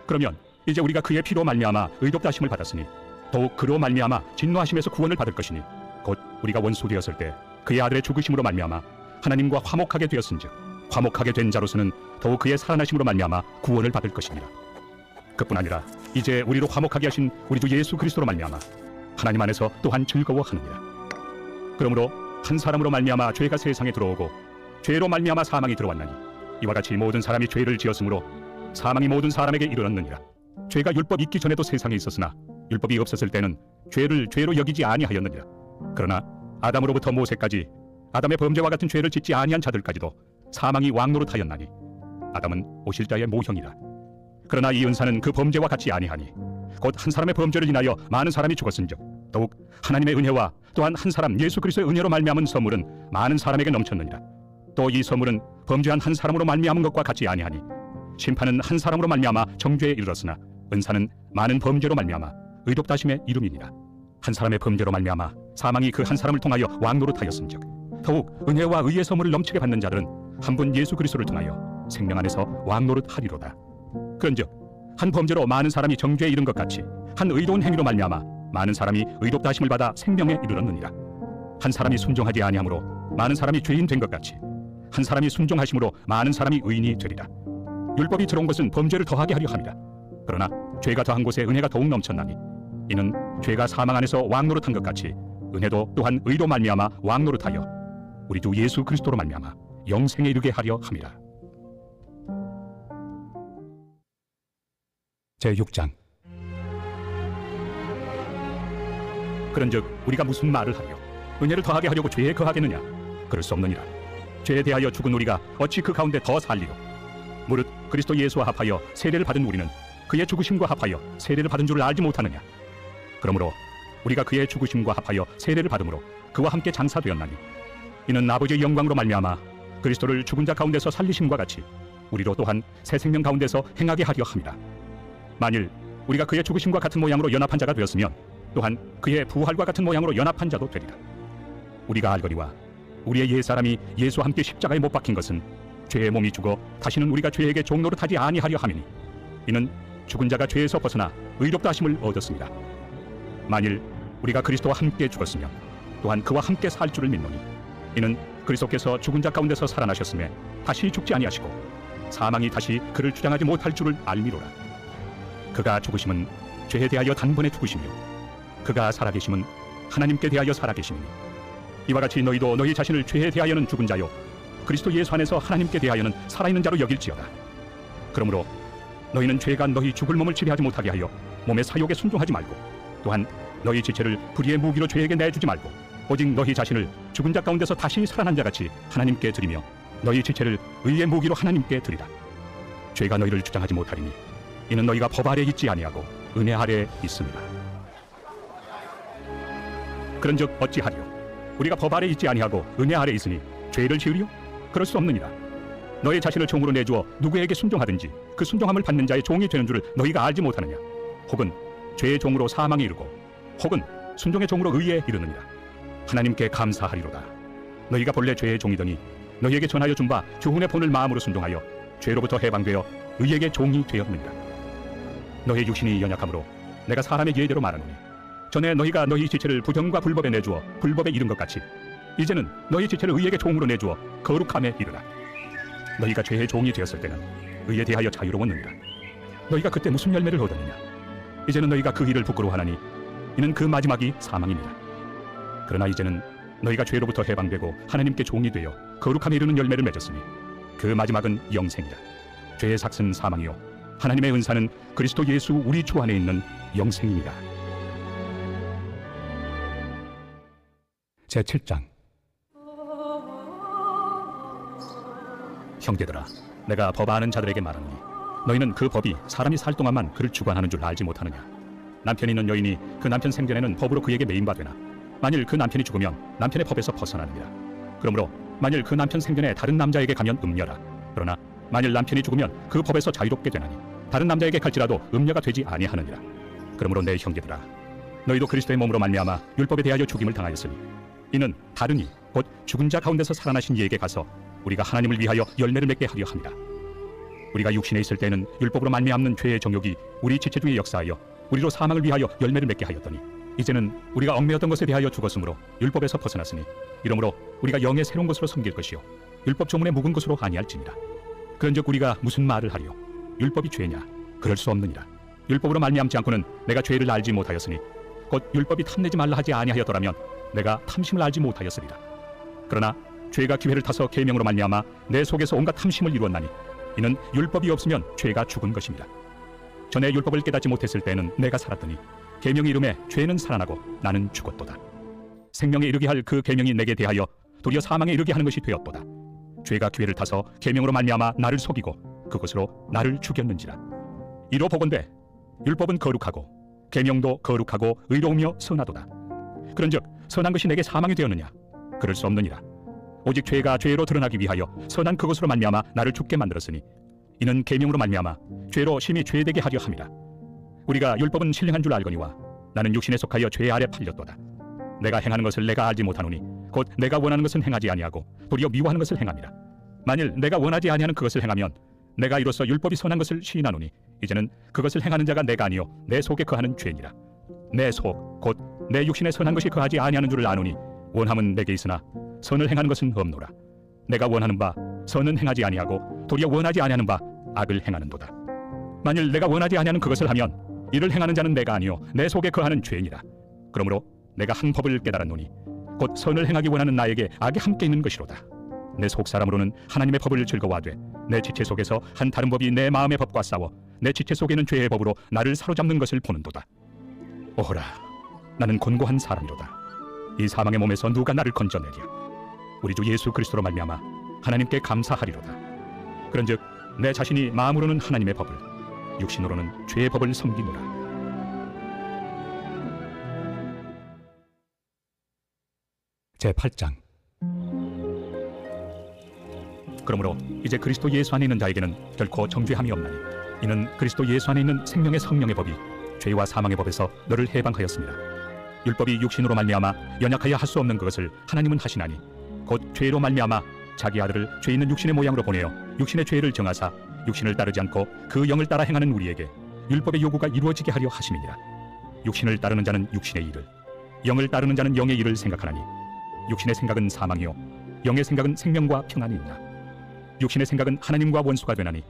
그러면 이제 우리가 그의 피로 말미암아 의롭다 하심을 받았으니 더욱 그로 말미암아 진노하심에서 구원을 받을 것이니 곧 우리가 원수 되었을 때 그의 아들의 죽으심으로 말미암아 하나님과 화목하게 되었은즉 화목하게 된 자로서는 더욱 그의 살아나심으로 말미암아 구원을 받을 것이니라. 그뿐 아니라 이제 우리로 화목하게 하신 우리 주 예수 그리스도로 말미암아 하나님 안에서 또한 즐거워하느니라. 그러므로 한 사람으로 말미암아 죄가 세상에 들어오고 죄로 말미암아 사망이 들어왔나니 이와 같이 모든 사람이 죄를 지었으므로 사망이 모든 사람에게 이르렀느니라. 죄가 율법 있기 전에도 세상에 있었으나 율법이 없었을 때는 죄를 죄로 여기지 아니하였느니라. 그러나 아담으로부터 모세까지 아담의 범죄와 같은 죄를 짓지 아니한 자들까지도 사망이 왕노릇하였나니 아담은 오실 자의 모형이라. 그러나 이 은사는 그 범죄와 같지 아니하니 곧 한 사람의 범죄를 인하여 많은 사람이 죽었은즉 더욱 하나님의 은혜와 또한 한 사람 예수 그리스도의 은혜로 말미암은 선물은 많은 사람에게 넘쳤느니라. 또 이 선물은 범죄한 한 사람으로 말미암은 것과 같지 아니하니 심판은 한 사람으로 말미암아 정죄에 이르렀으나 은사는 많은 범죄로 말미암아 의롭다심에 이름이니라. 한 사람의 범죄로 말미암아 사망이 그 한 사람을 통하여 왕노릇하였은즉 더욱 은혜와 의의 선물을 넘치게 받는 자들은 한 분 예수 그리스도를 통하여 생명 안에서 왕노릇하리로다. 그런즉 한 범죄로 많은 사람이 정죄에 이른 것 같이 한 의로운 행위로 말미암아 많은 사람이 의롭다 하심을 받아 생명에 이르렀느니라. 한 사람이 순종하지 아니함으로 많은 사람이 죄인 된 것 같이 한 사람이 순종하심으로 많은 사람이 의인이 되리라. 율법이 들어온 것은 범죄를 더하게 하려 함이라. 그러나 죄가 더한 곳에 은혜가 더욱 넘쳤나니 이는 죄가 사망 안에서 왕노릇한 것 같이 은혜도 또한 의로 말미암아 왕노릇하여 우리 주 예수 그리스도로 말미암아 영생에 이르게 하려 함이라. 제6장. 그런즉 우리가 무슨 말을 하려 은혜를 더하게 하려고 죄에 거하겠느냐? 그럴 수 없느니라. 죄에 대하여 죽은 우리가 어찌 그 가운데 더 살리려? 무릇 그리스도 예수와 합하여 세례를 받은 우리는 그의 죽으심과 합하여 세례를 받은 줄을 알지 못하느냐? 그러므로 우리가 그의 죽으심과 합하여 세례를 받음으로 그와 함께 장사되었나니 이는 아버지의 영광으로 말미암아 그리스도를 죽은 자 가운데서 살리심과 같이 우리로 또한 새 생명 가운데서 행하게 하려 함이라. 만일 우리가 그의 죽으심과 같은 모양으로 연합한 자가 되었으면 또한 그의 부활과 같은 모양으로 연합한 자도 되리라. 우리가 알거니와 우리의 옛사람이 예수와 함께 십자가에 못 박힌 것은 죄의 몸이 죽어 다시는 우리가 죄에게 종노릇하지 아니하려 함이니 이는 죽은 자가 죄에서 벗어나 의롭다 하심을 얻었습니다. 만일 우리가 그리스도와 함께 죽었으면 또한 그와 함께 살 줄을 믿노니 이는 그리스도께서 죽은 자 가운데서 살아나셨음에 다시 죽지 아니하시고 사망이 다시 그를 주장하지 못할 줄을 알미로라. 그가 죽으심은 죄에 대하여 단번에 죽으시며 그가 살아계심은 하나님께 대하여 살아계심이니 이와 같이 너희도 너희 자신을 죄에 대하여는 죽은 자요 그리스도 예수 안에서 하나님께 대하여는 살아있는 자로 여길지어다. 그러므로 너희는 죄가 너희 죽을 몸을 지배하지 못하게 하여 몸의 사욕에 순종하지 말고 또한 너희 지체를 불의의 무기로 죄에게 내주지 말고 오직 너희 자신을 죽은 자 가운데서 다시 살아난 자같이 하나님께 드리며 너희 지체를 의의 무기로 하나님께 드리라. 죄가 너희를 주장하지 못하리니 이는 너희가 법 아래 있지 아니하고 은혜 아래 있습니다. 그런즉 어찌하리요? 우리가 법 아래 있지 아니하고 은혜 아래 있으니 죄를 지으리요? 그럴 수 없느니라. 너희 자신을 종으로 내주어 누구에게 순종하든지 그 순종함을 받는 자의 종이 되는 줄을 너희가 알지 못하느냐? 혹은 죄의 종으로 사망에 이르고 혹은 순종의 종으로 의에 이르느니라. 하나님께 감사하리로다. 너희가 본래 죄의 종이더니 너희에게 전하여 준 바 교훈의 본을 마음으로 순종하여 죄로부터 해방되어 의에게 종이 되었느니라. 너희 육신이 연약함으로 내가 사람의 예대로 말하노니 전에 너희가 너희 지체를 부정과 불법에 내주어 불법에 이른 것 같이 이제는 너희 지체를 의에게 종으로 내주어 거룩함에 이르라. 너희가 죄의 종이 되었을 때는 의에 대하여 자유로웠느니라. 너희가 그때 무슨 열매를 얻었느냐? 이제는 너희가 그 일을 부끄러워하나니 이는 그 마지막이 사망입니다. 그러나 이제는 너희가 죄로부터 해방되고 하나님께 종이 되어 거룩함에 이르는 열매를 맺었으니 그 마지막은 영생이라. 죄의 삭은 사망이요 하나님의 은사는 그리스도 예수 우리 주 안에 있는 영생입니다. 제7장. 형제들아, 내가 법 아는 자들에게 말하노니 너희는 그 법이 사람이 살 동안만 그를 주관하는 줄 알지 못하느냐? 남편이 있는 여인이 그 남편 생전에는 법으로 그에게 매인바 되나 만일 그 남편이 죽으면 남편의 법에서 벗어나느니라. 그러므로 만일 그 남편 생전에 다른 남자에게 가면 음녀라. 그러나 만일 남편이 죽으면 그 법에서 자유롭게 되나니 다른 남자에게 갈지라도 음녀가 되지 아니하느니라. 그러므로 내 형제들아, 너희도 그리스도의 몸으로 말미암아 율법에 대하여 죽임을 당하였으니 이는 다르니 곧 죽은 자 가운데서 살아나신 이에게 가서 우리가 하나님을 위하여 열매를 맺게 하려 합니다. 우리가 육신에 있을 때는 율법으로 말미암는 죄의 정욕이 우리 지체 중에 역사하여 우리로 사망을 위하여 열매를 맺게 하였더니 이제는 우리가 얽매였던 것에 대하여 죽었으므로 율법에서 벗어났으니 이러므로 우리가 영의 새로운 것으로 섬길 것이요 율법 조문의 묵은 것으로 아니할지니라. 그런즉 우리가 무슨 말을 하리요? 율법이 죄냐? 그럴 수 없느니라. 율법으로 말미암지 않고는 내가 죄를 알지 못하였으니 곧 율법이 탐내지 말라 하지 아니하였더라면 내가 탐심을 알지 못하였으리라. 그러나 죄가 기회를 타서 계명으로 말미암아 내 속에서 온갖 탐심을 이루었나니 이는 율법이 없으면 죄가 죽은 것입니다. 전에 율법을 깨닫지 못했을 때는 내가 살았더니 계명이 이름에 죄는 살아나고 나는 죽었도다. 생명에 이르게 할 그 계명이 내게 대하여 도리어 사망에 이르게 하는 것이 되었도다. 죄가 기회를 타서 계명으로 말미암아 나를 속이고 그것으로 나를 죽였는지라. 이로 보건대 율법은 거룩하고 계명도 거룩하고 의로우며 선하도다. 그런즉 선한 것이 내게 사망이 되었느냐? 그럴 수 없느니라. 오직 죄가 죄로 드러나기 위하여 선한 그것으로 말미암아 나를 죽게 만들었으니 이는 계명으로 말미암아 죄로 심히 죄되게 하려 함이라. 우리가 율법은 신령한 줄 알거니와 나는 육신에 속하여 죄 아래 팔렸도다. 내가 행하는 것을 내가 알지 못하노니 곧 내가 원하는 것은 행하지 아니하고 도리어 미워하는 것을 행함이라. 만일 내가 원하지 아니하는 그것을 행하면 내가 이로써 율법이 선한 것을 시인하노니 이제는 그것을 행하는 자가 내가 아니요 내 속에 거하는 죄니라. 내 속 곧 내 육신에 선한 것이 거하지 아니하는 줄을 아노니 원함은 내게 있으나 선을 행하는 것은 없노라. 내가 원하는 바 선은 행하지 아니하고 도리어 원하지 아니하는 바 악을 행하는도다. 만일 내가 원하지 아니하는 그것을 하면 이를 행하는 자는 내가 아니요 내 속에 거하는 죄니라. 그러므로 내가 한 법을 깨달았노니 곧 선을 행하기 원하는 나에게 악이 함께 있는 것이로다. 내 속 사람으로는 하나님의 법을 즐거워하되 내 지체 속에서 한 다른 법이 내 마음의 법과 싸워 내 지체 속에는 죄의 법으로 나를 사로잡는 것을 보는도다. 오호라, 나는 곤고한 사람이로다. 이 사망의 몸에서 누가 나를 건져내랴? 우리 주 예수 그리스도로 말미암아 하나님께 감사하리로다. 그런즉 내 자신이 마음으로는 하나님의 법을, 육신으로는 죄의 법을 섬기노라. 제8장. 그러므로 이제 그리스도 예수 안에 있는 자에게는 결코 정죄함이 없나니 이는 그리스도 예수 안에 있는 생명의 성령의 법이 죄와 사망의 법에서 너를 해방하였습니다. 율법이 육신으로 말미암아 연약하여 할 수 없는 그것을 하나님은 하시나니 곧 죄로 말미암아 자기 아들을 죄 있는 육신의 모양으로 보내어 육신의 죄를 정하사 육신을 따르지 않고 그 영을 따라 행하는 우리에게 율법의 요구가 이루어지게 하려 하심이니라. 육신을 따르는 자는 육신의 일을, 영을 따르는 자는 영의 일을 생각하나니 육신의 생각은 사망이요 영의 생각은 생명과 평안이 있나. 육신의 생각은 하나님과 원수가 되나니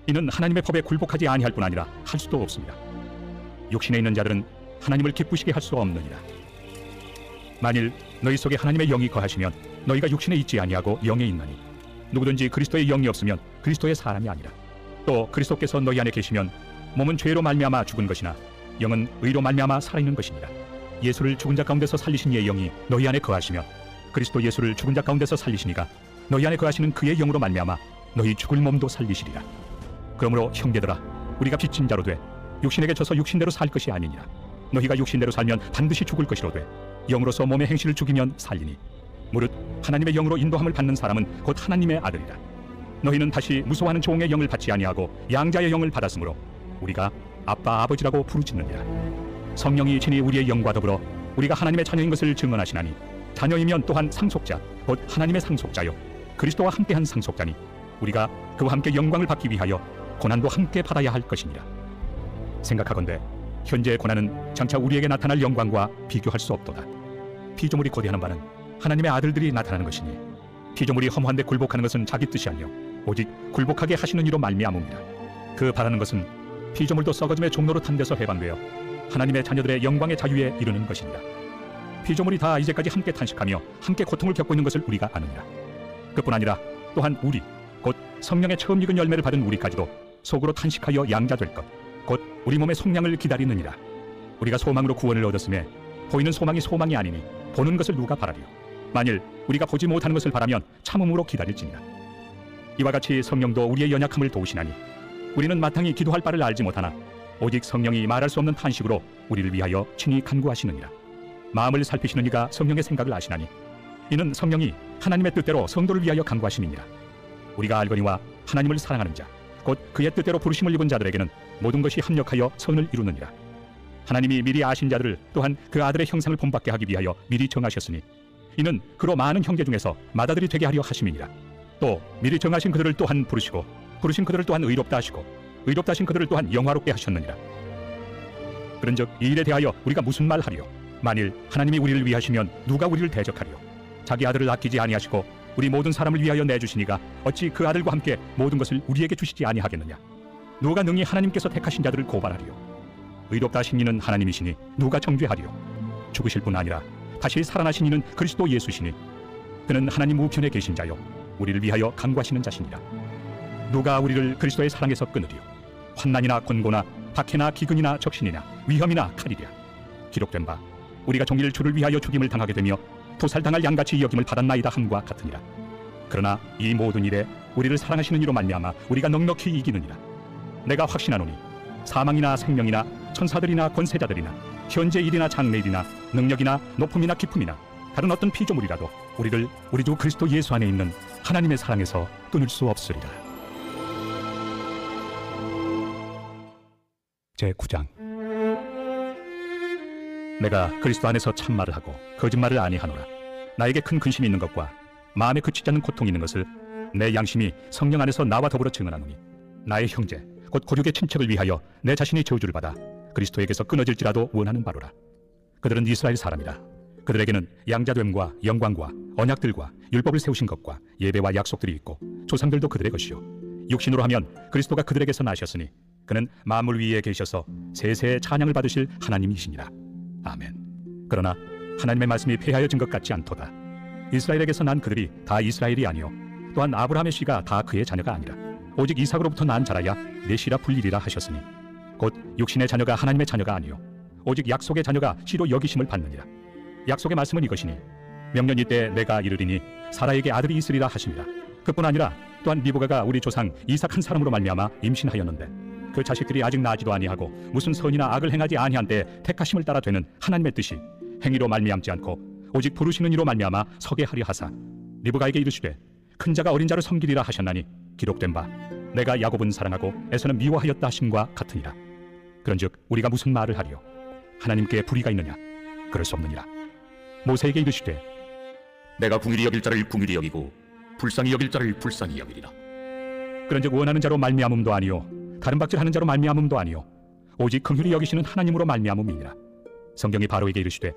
이는 하나님의 법에 굴복하지 아니할 뿐 아니라 할 수도 없습니다. 육신에 있는 자들은 하나님을 기쁘시게 할 수 없느니라. 만일 너희 속에 하나님의 영이 거하시면 너희가 육신에 있지 아니하고 영에 있나니 누구든지 그리스도의 영이 없으면 그리스도의 사람이 아니라. 또 그리스도께서 너희 안에 계시면 몸은 죄로 말미암아 죽은 것이나 영은 의로 말미암아 살아있는 것이니라. 예수를 죽은 자 가운데서 살리신 이의 영이 너희 안에 거하시며 그리스도 예수를 죽은 자 가운데서 살리시니가 너희 안에 거하시는 그의 영으로 말미암아 너희 죽을 몸도 살리시리라. 그러므로 형제들아, 우리가 빚진 자로 돼 육신에게 져서 육신대로 살 것이 아니니라. 너희가 육신대로 살면 반드시 죽을 것이로되 영으로서 몸의 행실을 죽이면 살리니 무릇 하나님의 영으로 인도함을 받는 사람은 곧 하나님의 아들이라. 너희는 다시 무소하는 종의 영을 받지 아니하고 양자의 영을 받았으므로 우리가 아빠 아버지라고 부르짖느니라. 성령이 친히 우리의 영과 더불어 우리가 하나님의 자녀인 것을 증언하시나니 자녀이면 또한 상속자 곧 하나님의 상속자요 그리스도와 함께한 상속자니 우리가 그와 함께 영광을 받기 위하여 고난도 함께 받아야 할 것이니라. 생각하건대 현재의 고난은 장차 우리에게 나타날 영광과 비교할 수 없도다. 피조물이 고대하는 바는 하나님의 아들들이 나타나는 것이니 피조물이 허무한데 굴복하는 것은 자기 뜻이 아니요 오직 굴복하게 하시는 이로 말미암음이라. 그 바라는 것은 피조물도 썩어짐의 종로로 탄 데서 해방되어 하나님의 자녀들의 영광의 자유에 이르는 것이니라. 피조물이 다 이제까지 함께 탄식하며 함께 고통을 겪고 있는 것을 우리가 아느니라. 그뿐 아니라 또한 우리 곧 성령의 처음 익은 열매를 받은 우리까지도 속으로 탄식하여 양자될 것 곧 우리 몸의 속량을 기다리느니라. 우리가 소망으로 구원을 얻었음에 보이는 소망이 소망이 아니니 보는 것을 누가 바라리요. 만일 우리가 보지 못하는 것을 바라면 참음으로 기다릴지니라. 이와 같이 성령도 우리의 연약함을 도우시나니 우리는 마땅히 기도할 바를 알지 못하나 오직 성령이 말할 수 없는 탄식으로 우리를 위하여 친히 간구하시느니라. 마음을 살피시는 이가 성령의 생각을 아시나니 이는 성령이 하나님의 뜻대로 성도를 위하여 간구하심이니라. 우리가 알거니와 하나님을 사랑하는 자 곧 그의 뜻대로 부르심을 입은 자들에게는 모든 것이 합력하여 선을 이루느니라. 하나님이 미리 아신 자들을 또한 그 아들의 형상을 본받게 하기 위하여 미리 정하셨으니 이는 그로 많은 형제 중에서 맏아들이 되게 하려 하심이니라. 또 미리 정하신 그들을 또한 부르시고 부르신 그들을 또한 의롭다 하시고 의롭다 하신 그들을 또한 영화롭게 하셨느니라. 그런즉 이 일에 대하여 우리가 무슨 말 하리요? 만일 하나님이 우리를 위하시면 누가 우리를 대적하리요? 자기 아들을 아끼지 아니하시고 우리 모든 사람을 위하여 내주시니가 어찌 그 아들과 함께 모든 것을 우리에게 주시지 아니하겠느냐? 누가 능히 하나님께서 택하신 자들을 고발하리요? 의롭다 하신 이는 하나님이시니 누가 정죄하리요? 죽으실 뿐 아니라 다시 살아나신 이는 그리스도 예수시니 그는 하나님 우편에 계신 자요 우리를 위하여 간구하시는 자시니라. 누가 우리를 그리스도의 사랑에서 끊으리요? 환난이나 곤고나 박해나 기근이나 적신이나 위험이나 칼이랴. 기록된 바 우리가 종일 주를 위하여 죽임을 당하게 되며 도살당할 양같이 여김을 받았나이다 함과 같으니라. 그러나 이 모든 일에 우리를 사랑하시는 이로 말미암아 우리가 넉넉히 이기느니라. 내가 확신하노니 사망이나 생명이나 천사들이나 권세자들이나 현재 일이나 장래일이나 능력이나 높음이나 기품이나 다른 어떤 피조물이라도 우리를 우리 주 그리스도 예수 안에 있는 하나님의 사랑에서 끊을 수 없으리라. 제9장. 내가 그리스도 안에서 참말을 하고 거짓말을 아니하노라. 나에게 큰 근심이 있는 것과 마음에 그치지 않는 고통이 있는 것을 내 양심이 성령 안에서 나와 더불어 증언하노니, 나의 형제 곧 고륙의 친척을 위하여 내 자신이 저주를 받아 그리스도에게서 끊어질지라도 원하는 바로라. 그들은 이스라엘 사람이라. 그들에게는 양자됨과 영광과 언약들과 율법을 세우신 것과 예배와 약속들이 있고 조상들도 그들의 것이요, 육신으로 하면 그리스도가 그들에게서 나셨으니 그는 만물 위에 계셔서 세세의 찬양을 받으실 하나님이시니라. 아멘. 그러나 하나님의 말씀이 폐하여진 것 같지 않도다. 이스라엘에게서 난 그들이 다 이스라엘이 아니요 또한 아브라함의 씨가 다 그의 자녀가 아니라 오직 이삭으로부터 난 자라야 내 씨라 불리리라 하셨으니, 곧 육신의 자녀가 하나님의 자녀가 아니요 오직 약속의 자녀가 씨로 여기심을 받느니라. 약속의 말씀은 이것이니, 명년 이때 내가 이르리니 사라에게 아들이 있으리라 하심이라. 그뿐 아니라 또한 리브가가 우리 조상 이삭 한 사람으로 말미암아 임신하였는데 그 자식들이 아직 나지도 아니하고 무슨 선이나 악을 행하지 아니한 때 택하심을 따라 되는 하나님의 뜻이 행위로 말미암지 않고 오직 부르시는 이로 말미암아 서게 하려 하사 리브가에게 이르시되 큰 자가 어린 자를 섬기리라 하셨나니, 기록된 바 내가 야곱은 사랑하고 에서는 미워하였다 하심과 같으니라. 그런즉 우리가 무슨 말을 하리요? 하나님께 불의가 있느냐? 그럴 수 없느니라. 모세에게 이르시되 내가 궁일이 여길 자를 궁일이 여기고 불쌍히 여길 자를 불쌍히 여기리라. 그런즉 원하는 자로 말미암음도 아니요 다른 박질하는 자로 말미암음도 아니요 오직 긍휼히 여기시는 하나님으로 말미암음이니라. 성경이 바로에게 이르시되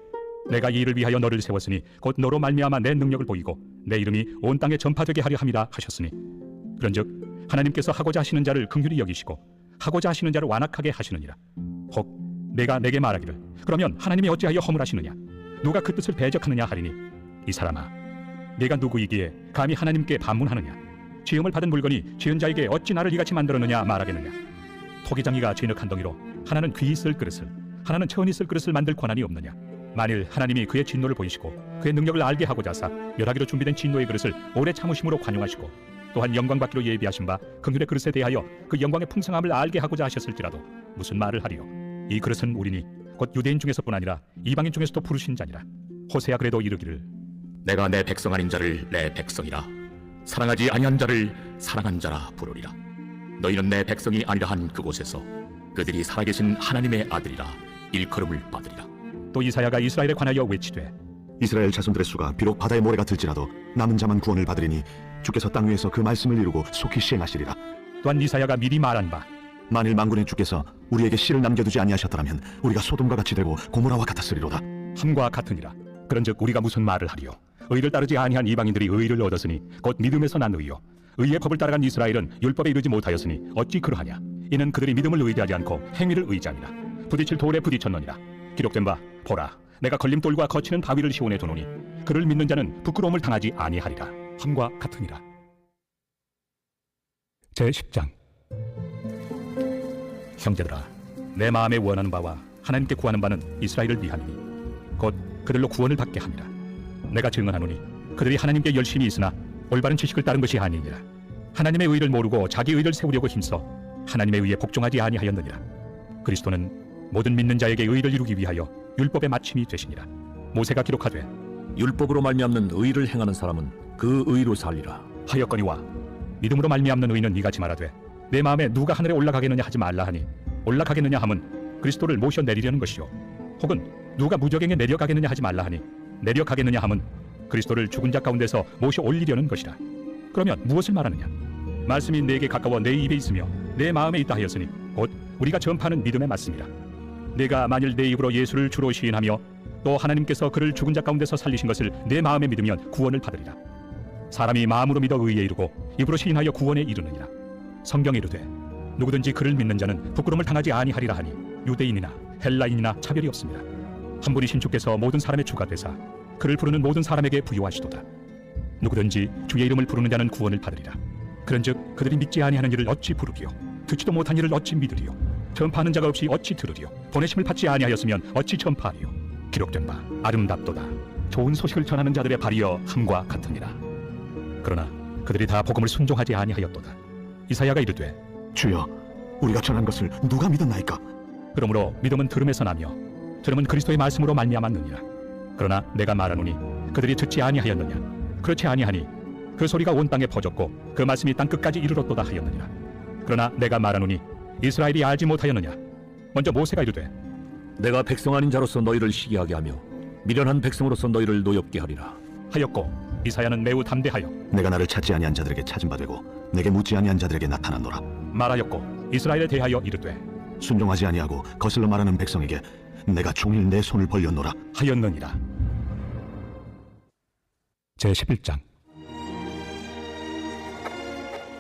내가 이 일을 위하여 너를 세웠으니 곧 너로 말미암아 내 능력을 보이고 내 이름이 온 땅에 전파되게 하려 함이라 하셨으니, 그런즉 하나님께서 하고자 하시는 자를 긍휼히 여기시고 하고자 하시는 자를 완악하게 하시느니라. 혹 내가 내게 말하기를 그러면 하나님이 어찌하여 허물하시느냐? 누가 그 뜻을 배적하느냐 하리니, 이 사람아, 네가 누구이기에 감히 하나님께 반문하느냐? 지음을 받은 물건이 지은 자에게 어찌 나를 이같이 만들었느냐 말하겠느냐? 토기장이가 진흙 한 덩이로 하나는 귀 있을 그릇을 하나는 천 있을 그릇을 만들 권한이 없느냐? 만일 하나님이 그의 진노를 보이시고 그의 능력을 알게 하고자 하사 멸하기로 준비된 진노의 그릇을 오래 참으심으로 관용하시고 또한 영광 받기로 예비하신 바 긍휼의 그릇에 대하여 그 영광의 풍성함을 알게 하고자 하셨을지라도 무슨 말을 하리요? 이 그릇은 우리니 곧 유대인 중에서뿐 아니라 이방인 중에서도 부르신 자니라. 호세야 그래도 이르기를 내가 내 백성 아닌 자를 내 백성이라, 사랑하지 아니한 자를 사랑한 자라 부르리라. 너희는 내 백성이 아니라 한 그곳에서 그들이 살아계신 하나님의 아들이라 일컬음을 받으리라. 또 이사야가 이스라엘에 관하여 외치되 이스라엘 자손들의 수가 비록 바다의 모래 같을지라도 남은 자만 구원을 받으리니 주께서 땅 위에서 그 말씀을 이루고 속히 시행하시리라. 또한 이사야가 미리 말한 바 만일 만군의 주께서 우리에게 씨를 남겨두지 아니하셨더라면 우리가 소돔과 같이 되고 고모라와 같았으리로다. 함과 같으니라. 그런즉 우리가 무슨 말을 하리요? 의를 따르지 아니한 이방인들이 의를 얻었으니 곧 믿음에서 난 의요, 의의 법을 따라간 이스라엘은 율법에 이르지 못하였으니 어찌 그러하냐? 이는 그들이 믿음을 의지하지 않고 행위를 의지하니라. 부딪힐 돌에 부딪혔느니라. 기록된 바 보라, 내가 걸림돌과 거치는 바위를 시온에 두노니 그를 믿는 자는 부끄러움을 당하지 아니하리라. 함과 같으니라. 제10장. 형제들아, 내 마음에 원하는 바와 하나님께 구하는 바는 이스라엘을 위함이니 곧 그들로 구원을 받게 함이라. 내가 증언하노니 그들이 하나님께 열심히 있으나 올바른 지식을 따른 것이 아니니라. 하나님의 의를 모르고 자기 의를 세우려고 힘써 하나님의 의에 복종하지 아니하였느니라. 그리스도는 모든 믿는 자에게 의를 이루기 위하여 율법의 마침이 되시니라. 모세가 기록하되 율법으로 말미암는 의를 행하는 사람은 그 의로 살리라 하였거니와 믿음으로 말미암는 의는 이같이 말하되 내 마음에 누가 하늘에 올라가겠느냐 하지 말라 하니, 올라가겠느냐 함은 그리스도를 모셔 내리려는 것이요, 혹은 누가 무저갱에 내려가겠느냐 하지 말라 하니 내려가겠느냐 함은 그리스도를 죽은 자 가운데서 모셔 올리려는 것이라. 그러면 무엇을 말하느냐? 말씀이 내게 가까워 내 입에 있으며 내 마음에 있다 하였으니 곧 우리가 전파하는 믿음의 말씀이라. 내가 만일 내 입으로 예수를 주로 시인하며 또 하나님께서 그를 죽은 자 가운데서 살리신 것을 내 마음에 믿으면 구원을 받으리라. 사람이 마음으로 믿어 의에 이르고 입으로 시인하여 구원에 이르느니라. 성경에 이르되 누구든지 그를 믿는 자는 부끄러움을 당하지 아니하리라 하니 유대인이나 헬라인이나 차별이 없습니다. 한 분이신 주께서 모든 사람의 주가 되사 그를 부르는 모든 사람에게 부요하시도다. 누구든지 주의 이름을 부르는 자는 구원을 받으리라. 그런즉 그들이 믿지 아니하는 일을 어찌 부르리요? 듣지도 못한 일을 어찌 믿으리요? 전파하는 자가 없이 어찌 들으리요? 보내심을 받지 아니하였으면 어찌 전파하리요? 기록된 바 아름답도다. 좋은 소식을 전하는 자들의 발이여 함과 같으니라. 그러나 그들이 다 복음을 순종하지 아니하였도다. 이사야가 이르되 주여, 우리가 전한 것을 누가 믿었나이까? 그러므로 믿음은 들음에서 나며 들음은 그리스도의 말씀으로 말미암았느니라. 그러나 내가 말하노니 그들이 듣지 아니하였느냐? 그렇지 아니하니 그 소리가 온 땅에 퍼졌고 그 말씀이 땅 끝까지 이르렀도다 하였느니라. 그러나 내가 말하노니 이스라엘이 알지 못하였느냐? 먼저 모세가 이르되 내가 백성 아닌 자로서 너희를 시기하게 하며 미련한 백성으로서 너희를 노엽게 하리라. 하였고 이사야는 매우 담대하여 내가 나를 찾지 아니한 자들에게 찾은 바 되고 내게 묻지 아니한 자들에게 나타났노라. 말하였고 이스라엘에 대하여 이르되 순종하지 아니하고 거슬러 말하는 백성에게 내가 종일 내 손을 벌렸노라. 하였느니라. 제11장.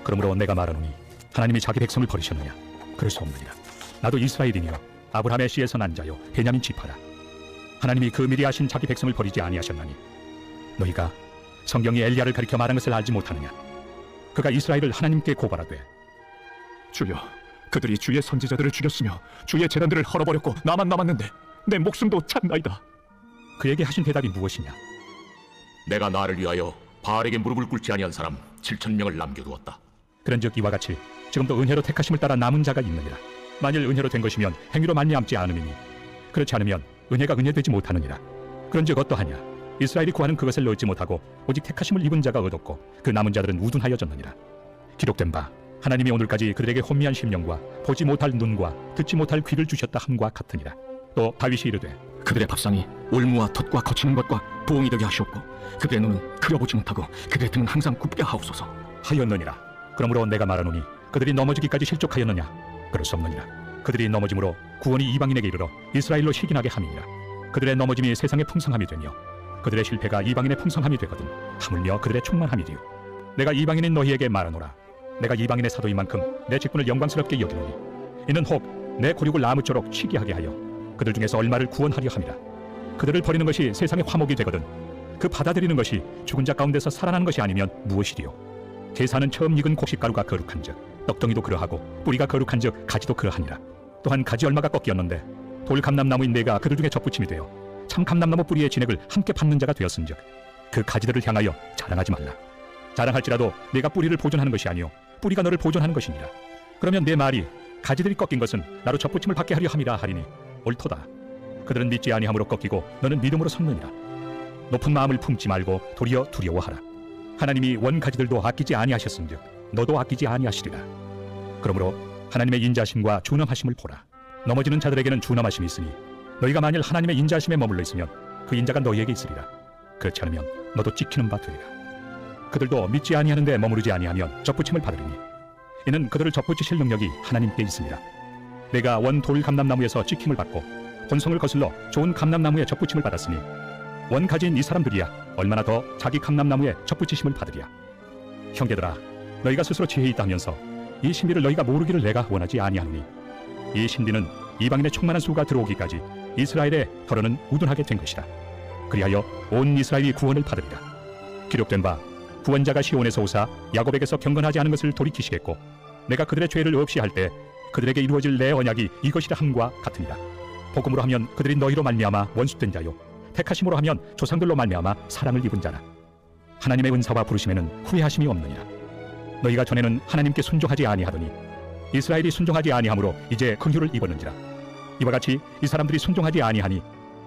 그러므로 내가 말하노니 하나님이 자기 백성을 버리셨느냐? 그럴 수 없느니라. 나도 이스라엘이며 아브라함의 씨에서 난 자요 베냐민 지파라. 하나님이 그 미리 하신 자기 백성을 버리지 아니하셨나니 너희가 성경이 엘리야를 가리켜 말한 것을 알지 못하느냐? 그가 이스라엘을 하나님께 고발하되 주여, 그들이 주의 선지자들을 죽였으며 주의 제단들을 헐어버렸고 나만 남았는데 내 목숨도 찾나이다. 그에게 하신 대답이 무엇이냐? 내가 나를 위하여 바알에게 무릎을 꿇지 아니한 사람 7,000명을 남겨두었다. 그런즉 이와 같이 지금도 은혜로 택하심을 따라 남은 자가 있느니라. 만일 은혜로 된 것이면 행위로 말미암지 않음이니 그렇지 않으면 은혜가 은혜되지 못하느니라. 그런즉 어떠하냐? 이스라엘이 구하는 그것을 얻지 못하고 오직 택하심을 입은 자가 얻었고 그 남은 자들은 우둔하여졌느니라. 기록된 바 하나님이 오늘까지 그들에게 혼미한 심령과 보지 못할 눈과 듣지 못할 귀를 주셨다 함과 같으니라. 또 다윗이 이르되 그들의 밥상이 올무와 덫과 거치는 것과 부엉이 되게 하시옵고 그들의 눈은 그려보지 못하고 그들의 등은 항상 굽게 하옵소서. 하였느니라. 그러므로 내가 말하노니 그들이 넘어지기까지 실족하였느냐? 그럴 수 없느니라. 그들이 넘어짐으로 구원이 이방인에게 이르러 이스라엘로 시기나게 함이니라. 그들의 넘어짐이 세상의 풍성함이 되며 그들의 실패가 이방인의 풍성함이 되거든 하물며 그들의 충만함이리요. 내가 이방인인 너희에게 말하노라. 내가 이방인의 사도인 만큼 내 직분을 영광스럽게 여기노니 이는 혹 내 고륙을 나무처럼 취기하게 하여 그들 중에서 얼마를 구원하려 함이라. 그들을 버리는 것이 세상의 화목이 되거든 그 받아들이는 것이 죽은 자 가운데서 살아나는 것이 아니면 무엇이리요? 제사는 처음 익은 곡식가루가 거룩한즉 떡덩이도 그러하고 뿌리가 거룩한즉 가지도 그러하니라. 또한 가지 얼마가 꺾였는데 돌 감람나무인 내가 그들 중에 접붙임이 되어 참 감람나무 뿌리의 진액을 함께 받는 자가 되었은즉 그 가지들을 향하여 자랑하지 말라. 자랑할지라도 내가 뿌리를 보존하는 것이 아니요 뿌리가 너를 보존하는 것이니라. 그러면 내 말이 가지들이 꺾인 것은 나로 접붙임을 받게 하려 함이라 하리니 옳도다. 그들은 믿지 아니함으로 꺾이고 너는 믿음으로 섰느니라. 높은 마음을 품지 말고 도리어 두려워하라. 하나님이 원 가지들도 아끼지 아니하셨은즉 너도 아끼지 아니하시리라. 그러므로 하나님의 인자심과 준엄하심을 보라. 넘어지는 자들에게는 준엄하심이 있으니 너희가 만일 하나님의 인자심에 머물러 있으면 그 인자가 너희에게 있으리라. 그렇지 않으면 너도 찍히는 바 되리라. 그들도 믿지 아니하는데 머무르지 아니하면 접붙임을 받으리니 이는 그들을 접붙이실 능력이 하나님께 있습니다. 내가 원 돌 감람나무에서 찍힘을 받고 본성을 거슬러 좋은 감람나무에 접붙임을 받았으니 원 가지인 이 사람들이야 얼마나 더 자기 감람나무에 접붙이심을 받으랴. 형제들아, 너희가 스스로 지혜 있다 하면서 이 신비를 너희가 모르기를 내가 원하지 아니하노니 이 신비는 이방인의 충만한 수가 들어오기까지 이스라엘의 혀로는 우둔하게 된 것이라. 그리하여 온 이스라엘이 구원을 받으리라. 기록된 바 구원자가 시온에서 오사 야곱에게서 경건하지 않은 것을 돌이키시겠고 내가 그들의 죄를 없이 할 때 그들에게 이루어질 내 언약이 이것이라 함과 같으니라. 복음으로 하면 그들이 너희로 말미암아 원수된 자요 택하심으로 하면 조상들로 말미암아 사랑을 입은 자라. 하나님의 은사와 부르심에는 후회하심이 없느니라. 너희가 전에는 하나님께 순종하지 아니하더니 이스라엘이 순종하지 아니하므로 이제 긍휼을 입었는지라. 이와 같이 이 사람들이 순종하지 아니하니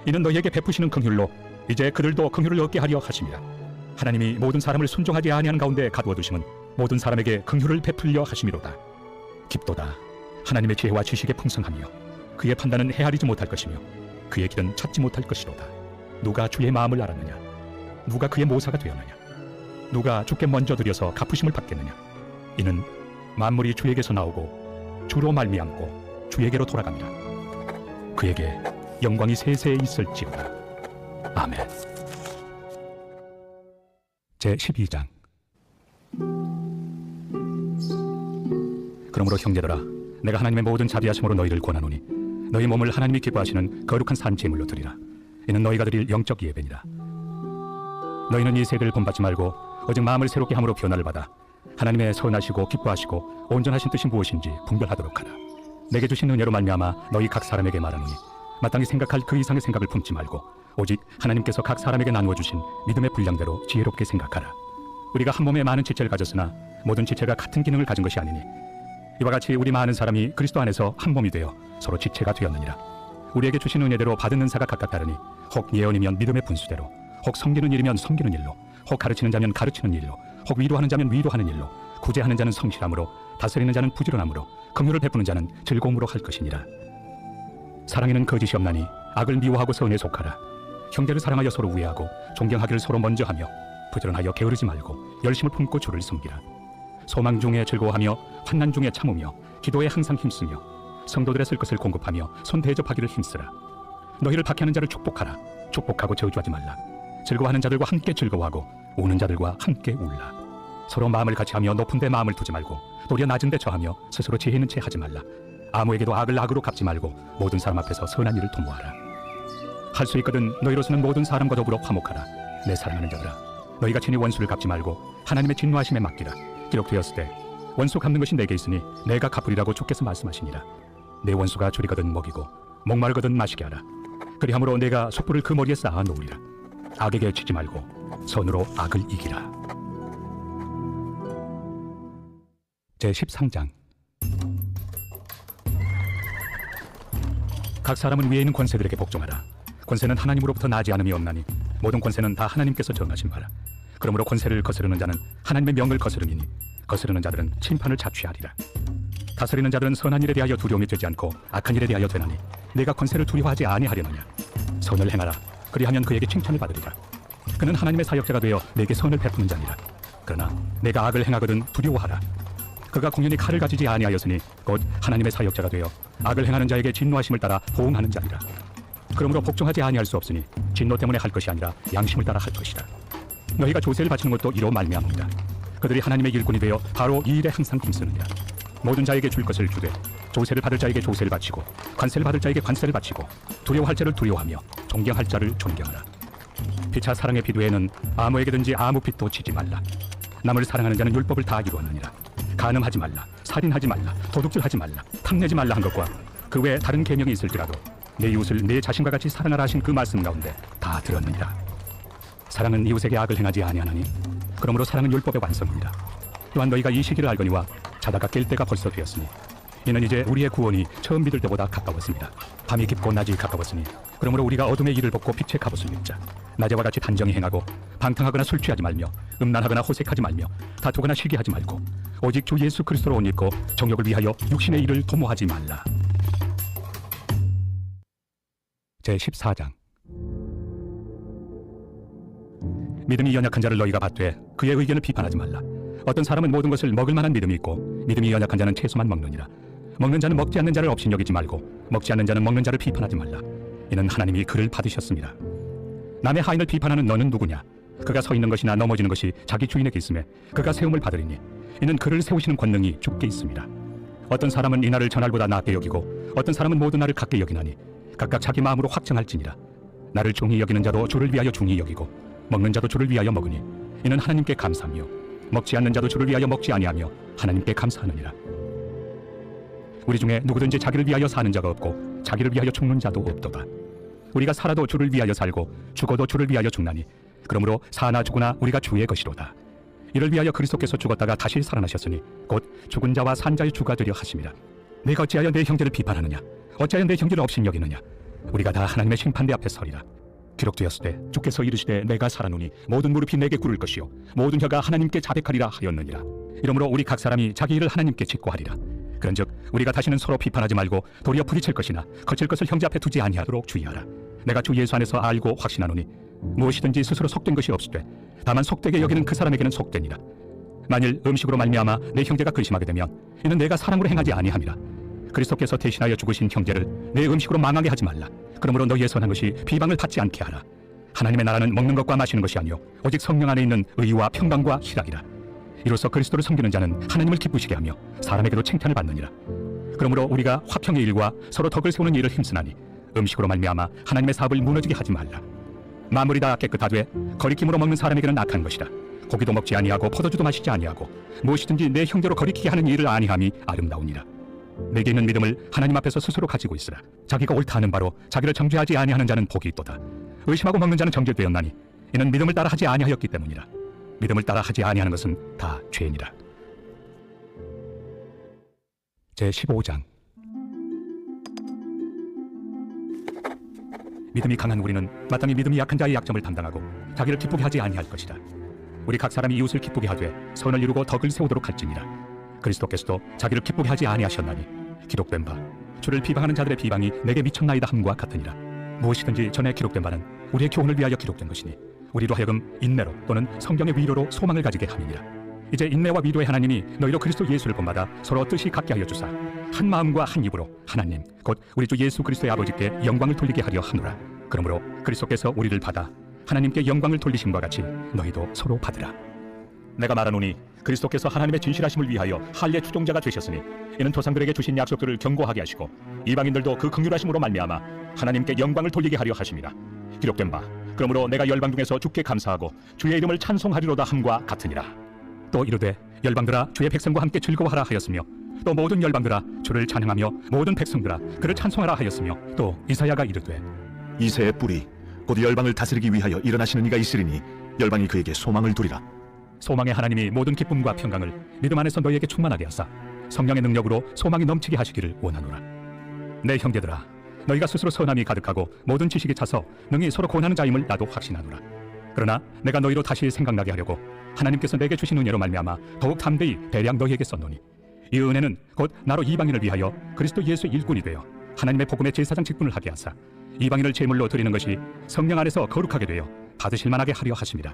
이는 너희에게 베푸시는 긍휼로 이제 그들도 긍휼을 얻게 하려 하심이라. 하나님이 모든 사람을 순종하지 아니하는 가운데 가두어 두심은 모든 사람에게 긍휼을 베풀려 하심이로다. 깊도다. 하나님의 지혜와 지식의 풍성하며 그의 판단은 헤아리지 못할 것이며 그의 길은 찾지 못할 것이로다. 누가 주의 마음을 알았느냐? 누가 그의 모사가 되었느냐? 누가 주께 먼저 드려서 갚으심을 받겠느냐? 이는 만물이 주에게서 나오고 주로 말미암고 주에게로 돌아갑니다. 그에게 영광이 세세에 있을지어다. 아멘. 제12장. 그러므로 형제들아, 내가 하나님의 모든 자비하심으로 너희를 권하노니 너희 몸을 하나님이 기뻐하시는 거룩한 산 제물로 드리라. 이는 너희가 드릴 영적 예배니라. 너희는 이 세대를 본받지 말고 오직 마음을 새롭게 함으로 변화를 받아 하나님의 선하시고 기뻐하시고 온전하신 뜻이 무엇인지 분별하도록 하라. 내게 주신 은혜로 말미암아 너희 각 사람에게 말하노니 마땅히 생각할 그 이상의 생각을 품지 말고 오직 하나님께서 각 사람에게 나누어 주신 믿음의 분량대로 지혜롭게 생각하라. 우리가 한 몸에 많은 지체를 가졌으나 모든 지체가 같은 기능을 가진 것이 아니니 이와 같이 우리 많은 사람이 그리스도 안에서 한 몸이 되어 서로 지체가 되었느니라. 우리에게 주신 은혜대로 받은 은사가 각각 다르니 혹 예언이면 믿음의 분수대로, 혹 섬기는 일이면 섬기는 일로, 혹 가르치는 자면 가르치는 일로, 혹 위로하는 자면 위로하는 일로, 구제하는 자는 성실함으로, 다스리는 자는 부지런함으로, 긍휼을 베푸는 자는 즐거움으로 할 것이니라. 사랑에는 거짓이 없나니 악을 미워하고 선에 속하라. 형제를 사랑하여 서로 우애하고 존경하기를 서로 먼저 하며 부지런하여 게으르지 말고 열심을 품고 주를 섬기라. 소망 중에 즐거워하며 환난 중에 참으며 기도에 항상 힘쓰며 성도들의 쓸 것을 공급하며 손 대접하기를 힘쓰라. 너희를 박해하는 자를 축복하라. 축복하고 저주하지 말라. 즐거워하는 자들과 함께 즐거워하고 우는 자들과 함께 울라. 서로 마음을 같이 하며 높은 데 마음을 두지 말고 도리어 낮은 데 처하며 스스로 지혜 있는 채 하지 말라. 아무에게도 악을 악으로 갚지 말고 모든 사람 앞에서 선한 일을 도모하라. 할 수 있거든 너희로서는 모든 사람과 더불어 화목하라. 내 사랑하는 자들아, 너희가 친히 원수를 갚지 말고 하나님의 진노하심에 맡기라. 기록되었을 때 원수 갚는 것이 내게 있으니 내가 갚으리라고 주께서 말씀하시니라. 내 원수가 줄이거든 먹이고 목마르거든 마시게 하라. 그리함으로 내가 숯불을 그 머리에 쌓아 놓으리라. 악에게 치지 말고 선으로 악을 이기라. 제13장. 각 사람은 위에 있는 권세들에게 복종하라. 권세는 하나님으로부터 나지 않음이 없나니 모든 권세는 다 하나님께서 정하신 바라. 그러므로 권세를 거스르는 자는 하나님의 명을 거스르니니 거스르는 자들은 심판을 자취하리라. 다스리는 자들은 선한 일에 대하여 두려움이 되지 않고 악한 일에 대하여 되나니 내가 권세를 두려워하지 아니하려느냐. 선을 행하라. 그리하면 그에게 칭찬을 받으리라. 그는 하나님의 사역자가 되어 내게 선을 베푸는 자니라. 그러나 내가 악을 행하거든 두려워하라. 그가 공연히 칼을 가지지 아니하였으니 곧 하나님의 사역자가 되어 악을 행하는 자에게 진노하심을 따라 보응하는 자니라. 그러므로 복종하지 아니할 수 없으니 진노 때문에 할 것이 아니라 양심을 따라 할 것이라. 너희가 조세를 바치는 것도 이로 말미암으리라. 그들이 하나님의 일꾼이 되어 바로 이 일에 항상 힘쓰느니라. 모든 자에게 줄 것을 주되 조세를 받을 자에게 조세를 바치고 관세를 받을 자에게 관세를 바치고 두려워할 자를 두려워하며 존경할 자를 존경하라. 피차 사랑의 비두에는 아무에게든지 아무 빚도 지지 말라. 남을 사랑하는 자는 율법을 다 이루었느니라. 간음하지 말라, 살인하지 말라, 도둑질하지 말라, 탐내지 말라 한 것과 그 외에 다른 계명이 있을지라도 내 이웃을 내 자신과 같이 사랑하라 하신 그 말씀 가운데 다 들었느니라. 사랑은 이웃에게 악을 행하지 아니하나니 그러므로 사랑은 율법의 완성입니다. 또한 너희가 이 시기를 알거니와 자다가 깰 때가 벌써 되었으니 이는 이제 우리의 구원이 처음 믿을 때보다 가까웠습니다. 밤이 깊고 낮이 가까웠으니 그러므로 우리가 어둠의 일을 벗고 빛의 갑옷을 입자. 낮에와 같이 단정히 행하고 방탕하거나 술 취하지 말며 음란하거나 호색하지 말며 다투거나 시기하지 말고 오직 주 예수 그리스도로 옷 입고 정욕을 위하여 육신의 일을 도모하지 말라. 제14장. 믿음이 연약한 자를 너희가 받되 그의 의견을 비판하지 말라. 어떤 사람은 모든 것을 먹을 만한 믿음이 있고 믿음이 연약한 자는 채소만 먹느니라. 먹는 자는 먹지 않는 자를 없인 여기지 말고 먹지 않는 자는 먹는 자를 비판하지 말라. 이는 하나님이 그를 받으셨습니다. 남의 하인을 비판하는 너는 누구냐? 그가 서 있는 것이나 넘어지는 것이 자기 주인에게 있음에 그가 세움을 받으리니 이는 그를 세우시는 권능이 주께 있습니다. 어떤 사람은 이날을 전날보다 낮게 여기고 어떤 사람은 모든 날을 같게 여기나니 각각 자기 마음으로 확정할지니라. 나를 중히 여기는 자도 주를 위하여 중히 여기고 먹는 자도 주를 위하여 먹으니 이는 하나님께 감사하며 먹지 않는 자도 주를 위하여 먹지 아니하며 하나님께 감사하느니라. 우리 중에 누구든지 자기를 위하여 사는 자가 없고 자기를 위하여 죽는 자도 없도다. 우리가 살아도 주를 위하여 살고 죽어도 주를 위하여 죽나니 그러므로 사나 죽으나 우리가 주의 것이로다. 이를 위하여 그리스도께서 죽었다가 다시 살아나셨으니 곧 죽은 자와 산 자의 주가 되려 하심이라. 내가 어찌하여 내 형제를 비판하느냐? 어찌하여 내 형제를 없인 여기느냐? 우리가 다 하나님의 심판대 앞에 서리라. 기록되었을 때 주께서 이르시되 내가 살아노니 모든 무릎이 내게 꿇을 것이요 모든 혀가 하나님께 자백하리라 하였느니라. 이러므로 우리 각 사람이 자기 일을 하나님께 직고하리라. 그런즉 우리가 다시는 서로 비판하지 말고 도리어 부딪힐 것이나 거칠 것을 형제 앞에 두지 아니하도록 주의하라. 내가 주 예수 안에서 알고 확신하노니 무엇이든지 스스로 속된 것이 없으되 다만 속되게 여기는 그 사람에게는 속되니라. 만일 음식으로 말미암아 내 형제가 근심하게 되면 이는 내가 사랑으로 행하지 아니함이라. 그리스도께서 대신하여 죽으신 형제를 내 음식으로 망하게 하지 말라. 그러므로 너희의 선한 것이 비방을 받지 않게 하라. 하나님의 나라는 먹는 것과 마시는 것이 아니요 오직 성령 안에 있는 의와 평강과 희락이라. 이로써 그리스도를 섬기는 자는 하나님을 기쁘시게 하며 사람에게도 칭찬을 받느니라. 그러므로 우리가 화평의 일과 서로 덕을 세우는 일을 힘쓰나니 음식으로 말미암아 하나님의 사업을 무너지게 하지 말라. 만물이 다 깨끗하되 거리낌으로 먹는 사람에게는 악한 것이라. 고기도 먹지 아니하고 포도주도 마시지 아니하고 무엇이든지 내 형제로 거리키게 하는 일을 아니함이 아름다우니라. 내게 있는 믿음을 하나님 앞에서 스스로 가지고 있으라. 자기가 옳다 하는 바로 자기를 정죄하지 아니하는 자는 복이 있도다. 의심하고 먹는 자는 정죄되었나니 이는 믿음을 따라 하지 아니하였기 때문이라. 믿음을 따라 하지 아니하는 것은 다 죄니라. 제15장. 믿음이 강한 우리는 마땅히 믿음이 약한 자의 약점을 담당하고 자기를 기쁘게 하지 아니할 것이다. 우리 각 사람이 이웃을 기쁘게 하되 선을 이루고 덕을 세우도록 할지니라. 그리스도께서도 자기를 기쁘게 하지 아니하셨나니 기록된 바 주를 비방하는 자들의 비방이 내게 미쳤나이다 함과 같으니라. 무엇이든지 전에 기록된 바는 우리의 교훈을 위하여 기록된 것이니 우리로 하여금 인내로 또는 성경의 위로로 소망을 가지게 함이니라. 이제 인내와 위로의 하나님이 너희로 그리스도 예수를 본받아 서로 뜻이 같게 하여 주사 한 마음과 한 입으로 하나님 곧 우리 주 예수 그리스도의 아버지께 영광을 돌리게 하려 하노라. 그러므로 그리스도께서 우리를 받아 하나님께 영광을 돌리심과 같이 너희도 서로 받으라. 내가 말하노니 그리스도께서 하나님의 진실하심을 위하여 할례 추종자가 되셨으니 이는 조상들에게 주신 약속들을 견고하게 하시고 이방인들도 그 긍휼하심으로 말미암아 하나님께 영광을 돌리게 하려 하심이라. 기록된 바 그러므로 내가 열방 중에서 주께 감사하고 주의 이름을 찬송하리로다 함과 같으니라. 또 이르되 열방들아 주의 백성과 함께 즐거워하라 하였으며 또 모든 열방들아 주를 찬양하며 모든 백성들아 그를 찬송하라 하였으며 또 이사야가 이르되 이새의 뿌리 곧 열방을 다스리기 위하여 일어나시는 이가 있으리니 열방이 그에게 소망을 두리라. 소망의 하나님이 모든 기쁨과 평강을 믿음 안에서 너희에게 충만하게 하사 성령의 능력으로 소망이 넘치게 하시기를 원하노라. 내 형제들아 너희가 스스로 선함이 가득하고 모든 지식에 차서 능히 서로 권하는 자임을 나도 확신하노라. 그러나 내가 너희로 다시 생각나게 하려고 하나님께서 내게 주신 은혜로 말미암아 더욱 담대히 대량 너희에게 썼노니 이 은혜는 곧 나로 이방인을 위하여 그리스도 예수 일꾼이 되어 하나님의 복음의 제사장 직분을 하게 하사 이방인을 제물로 드리는 것이 성령 안에서 거룩하게 되어 받으실 만하게 하려 하심이라.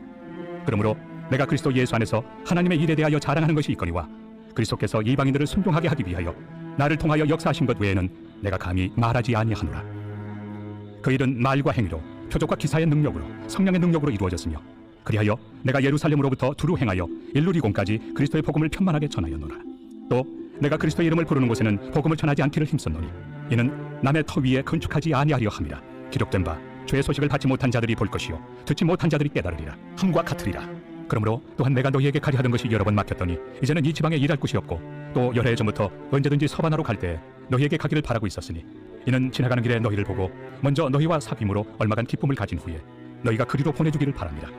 그러므로 내가 그리스도 예수 안에서 하나님의 일에 대하여 자랑하는 것이 있거니와 그리스도께서 이방인들을 순종하게 하기 위하여 나를 통하여 역사하신 것 외에는 내가 감히 말하지 아니하노라. 그 일은 말과 행위로 표적과 기사의 능력으로 성령의 능력으로 이루어졌으며 그리하여 내가 예루살렘으로부터 두루 행하여 일루리공까지 그리스도의 복음을 편만하게 전하였노라. 또 내가 그리스도의 이름을 부르는 곳에는 복음을 전하지 않기를 힘썼노니 이는 남의 터 위에 건축하지 아니하려 함이라. 기록된 바 주의 소식을 받지 못한 자들이 볼 것이요 듣지 못한 자들이 깨달으리라 함과 같으리라. 그러므로 또한 내가 너희에게 가리 하던 것이 여러 번 막혔더니 이제는 이 지방에 일할 곳이 없고 또 여러 해 전부터 언제든지 서바나로 갈 때에 너희에게 가기를 바라고 있었으니 이는 지나가는 길에 너희를 보고 먼저 너희와 사귐으로 얼마간 기쁨을 가진 후에 너희가 그리로 보내주기를 바랍니다.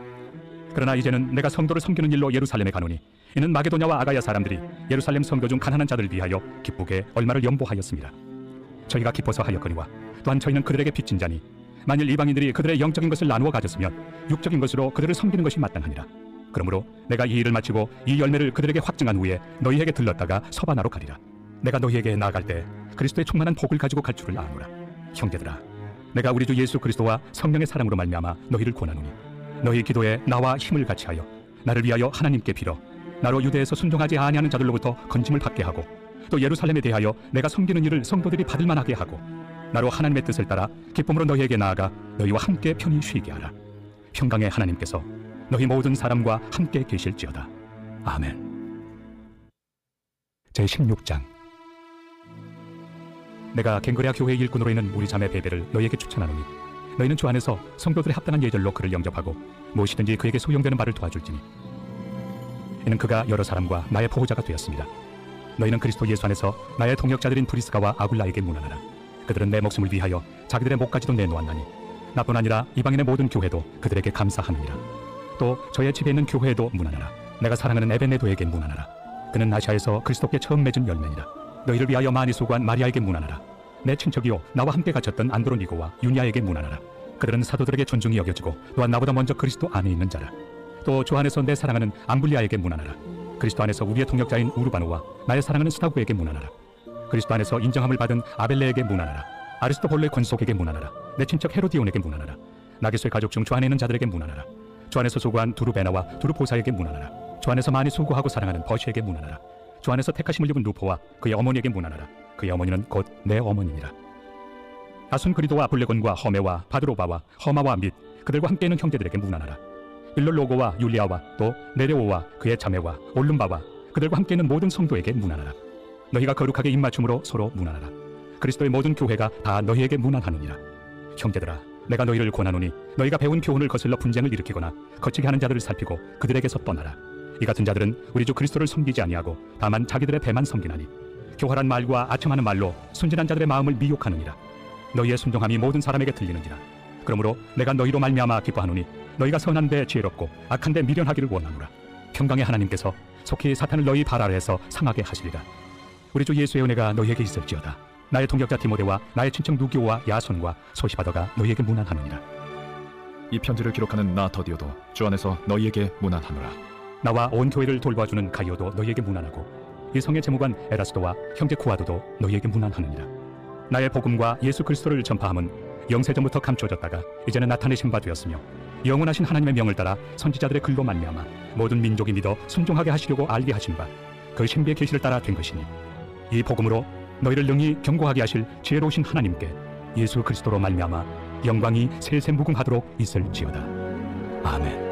그러나 이제는 내가 성도를 섬기는 일로 예루살렘에 가노니 이는 마게도냐와 아가야 사람들이 예루살렘 성도 중 가난한 자들을 위하여 기쁘게 얼마를 연보하였습니다. 저희가 기뻐서 하였거니와 또한 저희는 그들에게 빚진 자니 만일 이방인들이 그들의 영적인 것을 나누어 가졌으면 육적인 것으로 그들을 섬기는 것이 마땅하니라. 그러므로 내가 이 일을 마치고 이 열매를 그들에게 확증한 후에 너희에게 들렀다가 서바나로 가리라. 내가 너희에게 나아갈 때 그리스도의 충만한 복을 가지고 갈 줄을 아노라. 형제들아 내가 우리 주 예수 그리스도와 성령의 사랑으로 말미암아 너희를 권하노니 너희 기도에 나와 힘을 같이하여 나를 위하여 하나님께 빌어 나로 유대에서 순종하지 아니하는 자들로부터 건짐을 받게 하고 또 예루살렘에 대하여 내가 섬기는 일을 성도들이 받을 만하게 하고 나로 하나님의 뜻을 따라 기쁨으로 너희에게 나아가 너희와 함께 편히 쉬게 하라. 평강의 하나님께서 너희 모든 사람과 함께 계실지어다. 아멘. 제16장. 내가 갱그레아 교회 일꾼으로 있는 우리 자매 베베를 너희에게 추천하노니 너희는 주 안에서 성도들의 합당한 예절로 그를 영접하고 무엇이든지 그에게 소용되는 바를 도와줄지니 이는 그가 여러 사람과 나의 보호자가 되었습니다. 너희는 그리스도 예수 안에서 나의 동역자들인 브리스가와 아굴라에게 문안하라. 그들은 내 목숨을 위하여 자기들의 목까지도 내놓았나니 나뿐 아니라 이방인의 모든 교회도 그들에게 감사하느니라. 또 저의 집에 있는 교회에도 문안하라. 내가 사랑하는 에베네도에게 문안하라. 그는 아시아에서 그리스도께 처음 맺은 열매니라. 너희를 위하여 많이 수고한 마리아에게 문안하라. 내 친척이요 나와 함께 갇혔던 안드로니고와 유니아에게 문안하라. 그들은 사도들에게 존중이 여겨지고 또한 나보다 먼저 그리스도 안에 있는 자라. 또 주 안에서 내 사랑하는 암블리아에게 문안하라. 그리스도 안에서 우리의 동역자인 우르바노와 나의 사랑하는 스타구에게 문안하라. 그리스도 안에서 인정함을 받은 아벨레에게 문안하라. 아리스토볼레 권속에게 문안하라. 내 친척 헤로디온에게 문안하라. 나게소의 가족 중 주 안에 있는 자들에게 문안하라. 주 안에서 수고한 두루베나와 두루보사에게 문안하라. 주 안에서 많이 수고하고 사랑하는 버시에게 문안하라. 주 안에서 택하심을 입은 루포와 그의 어머니에게 문안하라. 그의 어머니는 곧 내 어머니니라. 아순그리도와 블레곤과 허메와 바드로바와 허마와 및 그들과 함께 있는 형제들에게 문안하라. 빌롤로고와 율리아와 또 네레오와 그의 자매와 올름바와 그들과 함께 있는 모든 성도에게 문안하라. 너희가 거룩하게 입맞춤으로 서로 문안하라. 그리스도의 모든 교회가 다 너희에게 문안하느니라. 형제들아 내가 너희를 권하노니 너희가 배운 교훈을 거슬러 분쟁을 일으키거나 거치게 하는 자들을 살피고 그들에게서 떠나라. 이 같은 자들은 우리 주 그리스도를 섬기지 아니하고 다만 자기들의 배만 섬기나니 교활한 말과 아첨하는 말로 순진한 자들의 마음을 미혹하느니라. 너희의 순종함이 모든 사람에게 들리는지라. 그러므로 내가 너희로 말미암아 기뻐하노니 너희가 선한데 지혜롭고 악한데 미련하기를 원하노라. 평강의 하나님께서 속히 사탄을 너희 발 아래에서 상하게 하시리라. 우리 주 예수의 은혜가 너희에게 있을지어다. 나의 동역자 디모데와 나의 친척 누기오와 야손과 소시바더가 너희에게 문안하느니라. 이 편지를 기록하는 나 더디오도 주 안에서 너희에게 문안하노라. 나와 온 교회를 돌봐주는 가이오도 너희에게 문안하고 이 성의 재무관 에라스도와 형제 쿠아도도 너희에게 문안하느니라. 나의 복음과 예수 그리스도를 전파함은 영세전부터 감춰졌다가 이제는 나타내신 바 되었으며 영원하신 하나님의 명을 따라 선지자들의 글로 말미암아 모든 민족이 믿어 순종하게 하시려고 알게 하신 바 그 신비의 계시를 따라 된 것이니 이 복음으로 너희를 능히 경고하게 하실 지혜로우신 하나님께 예수 그리스도로 말미암아 영광이 세세 무궁하도록 있을지어다. 아멘.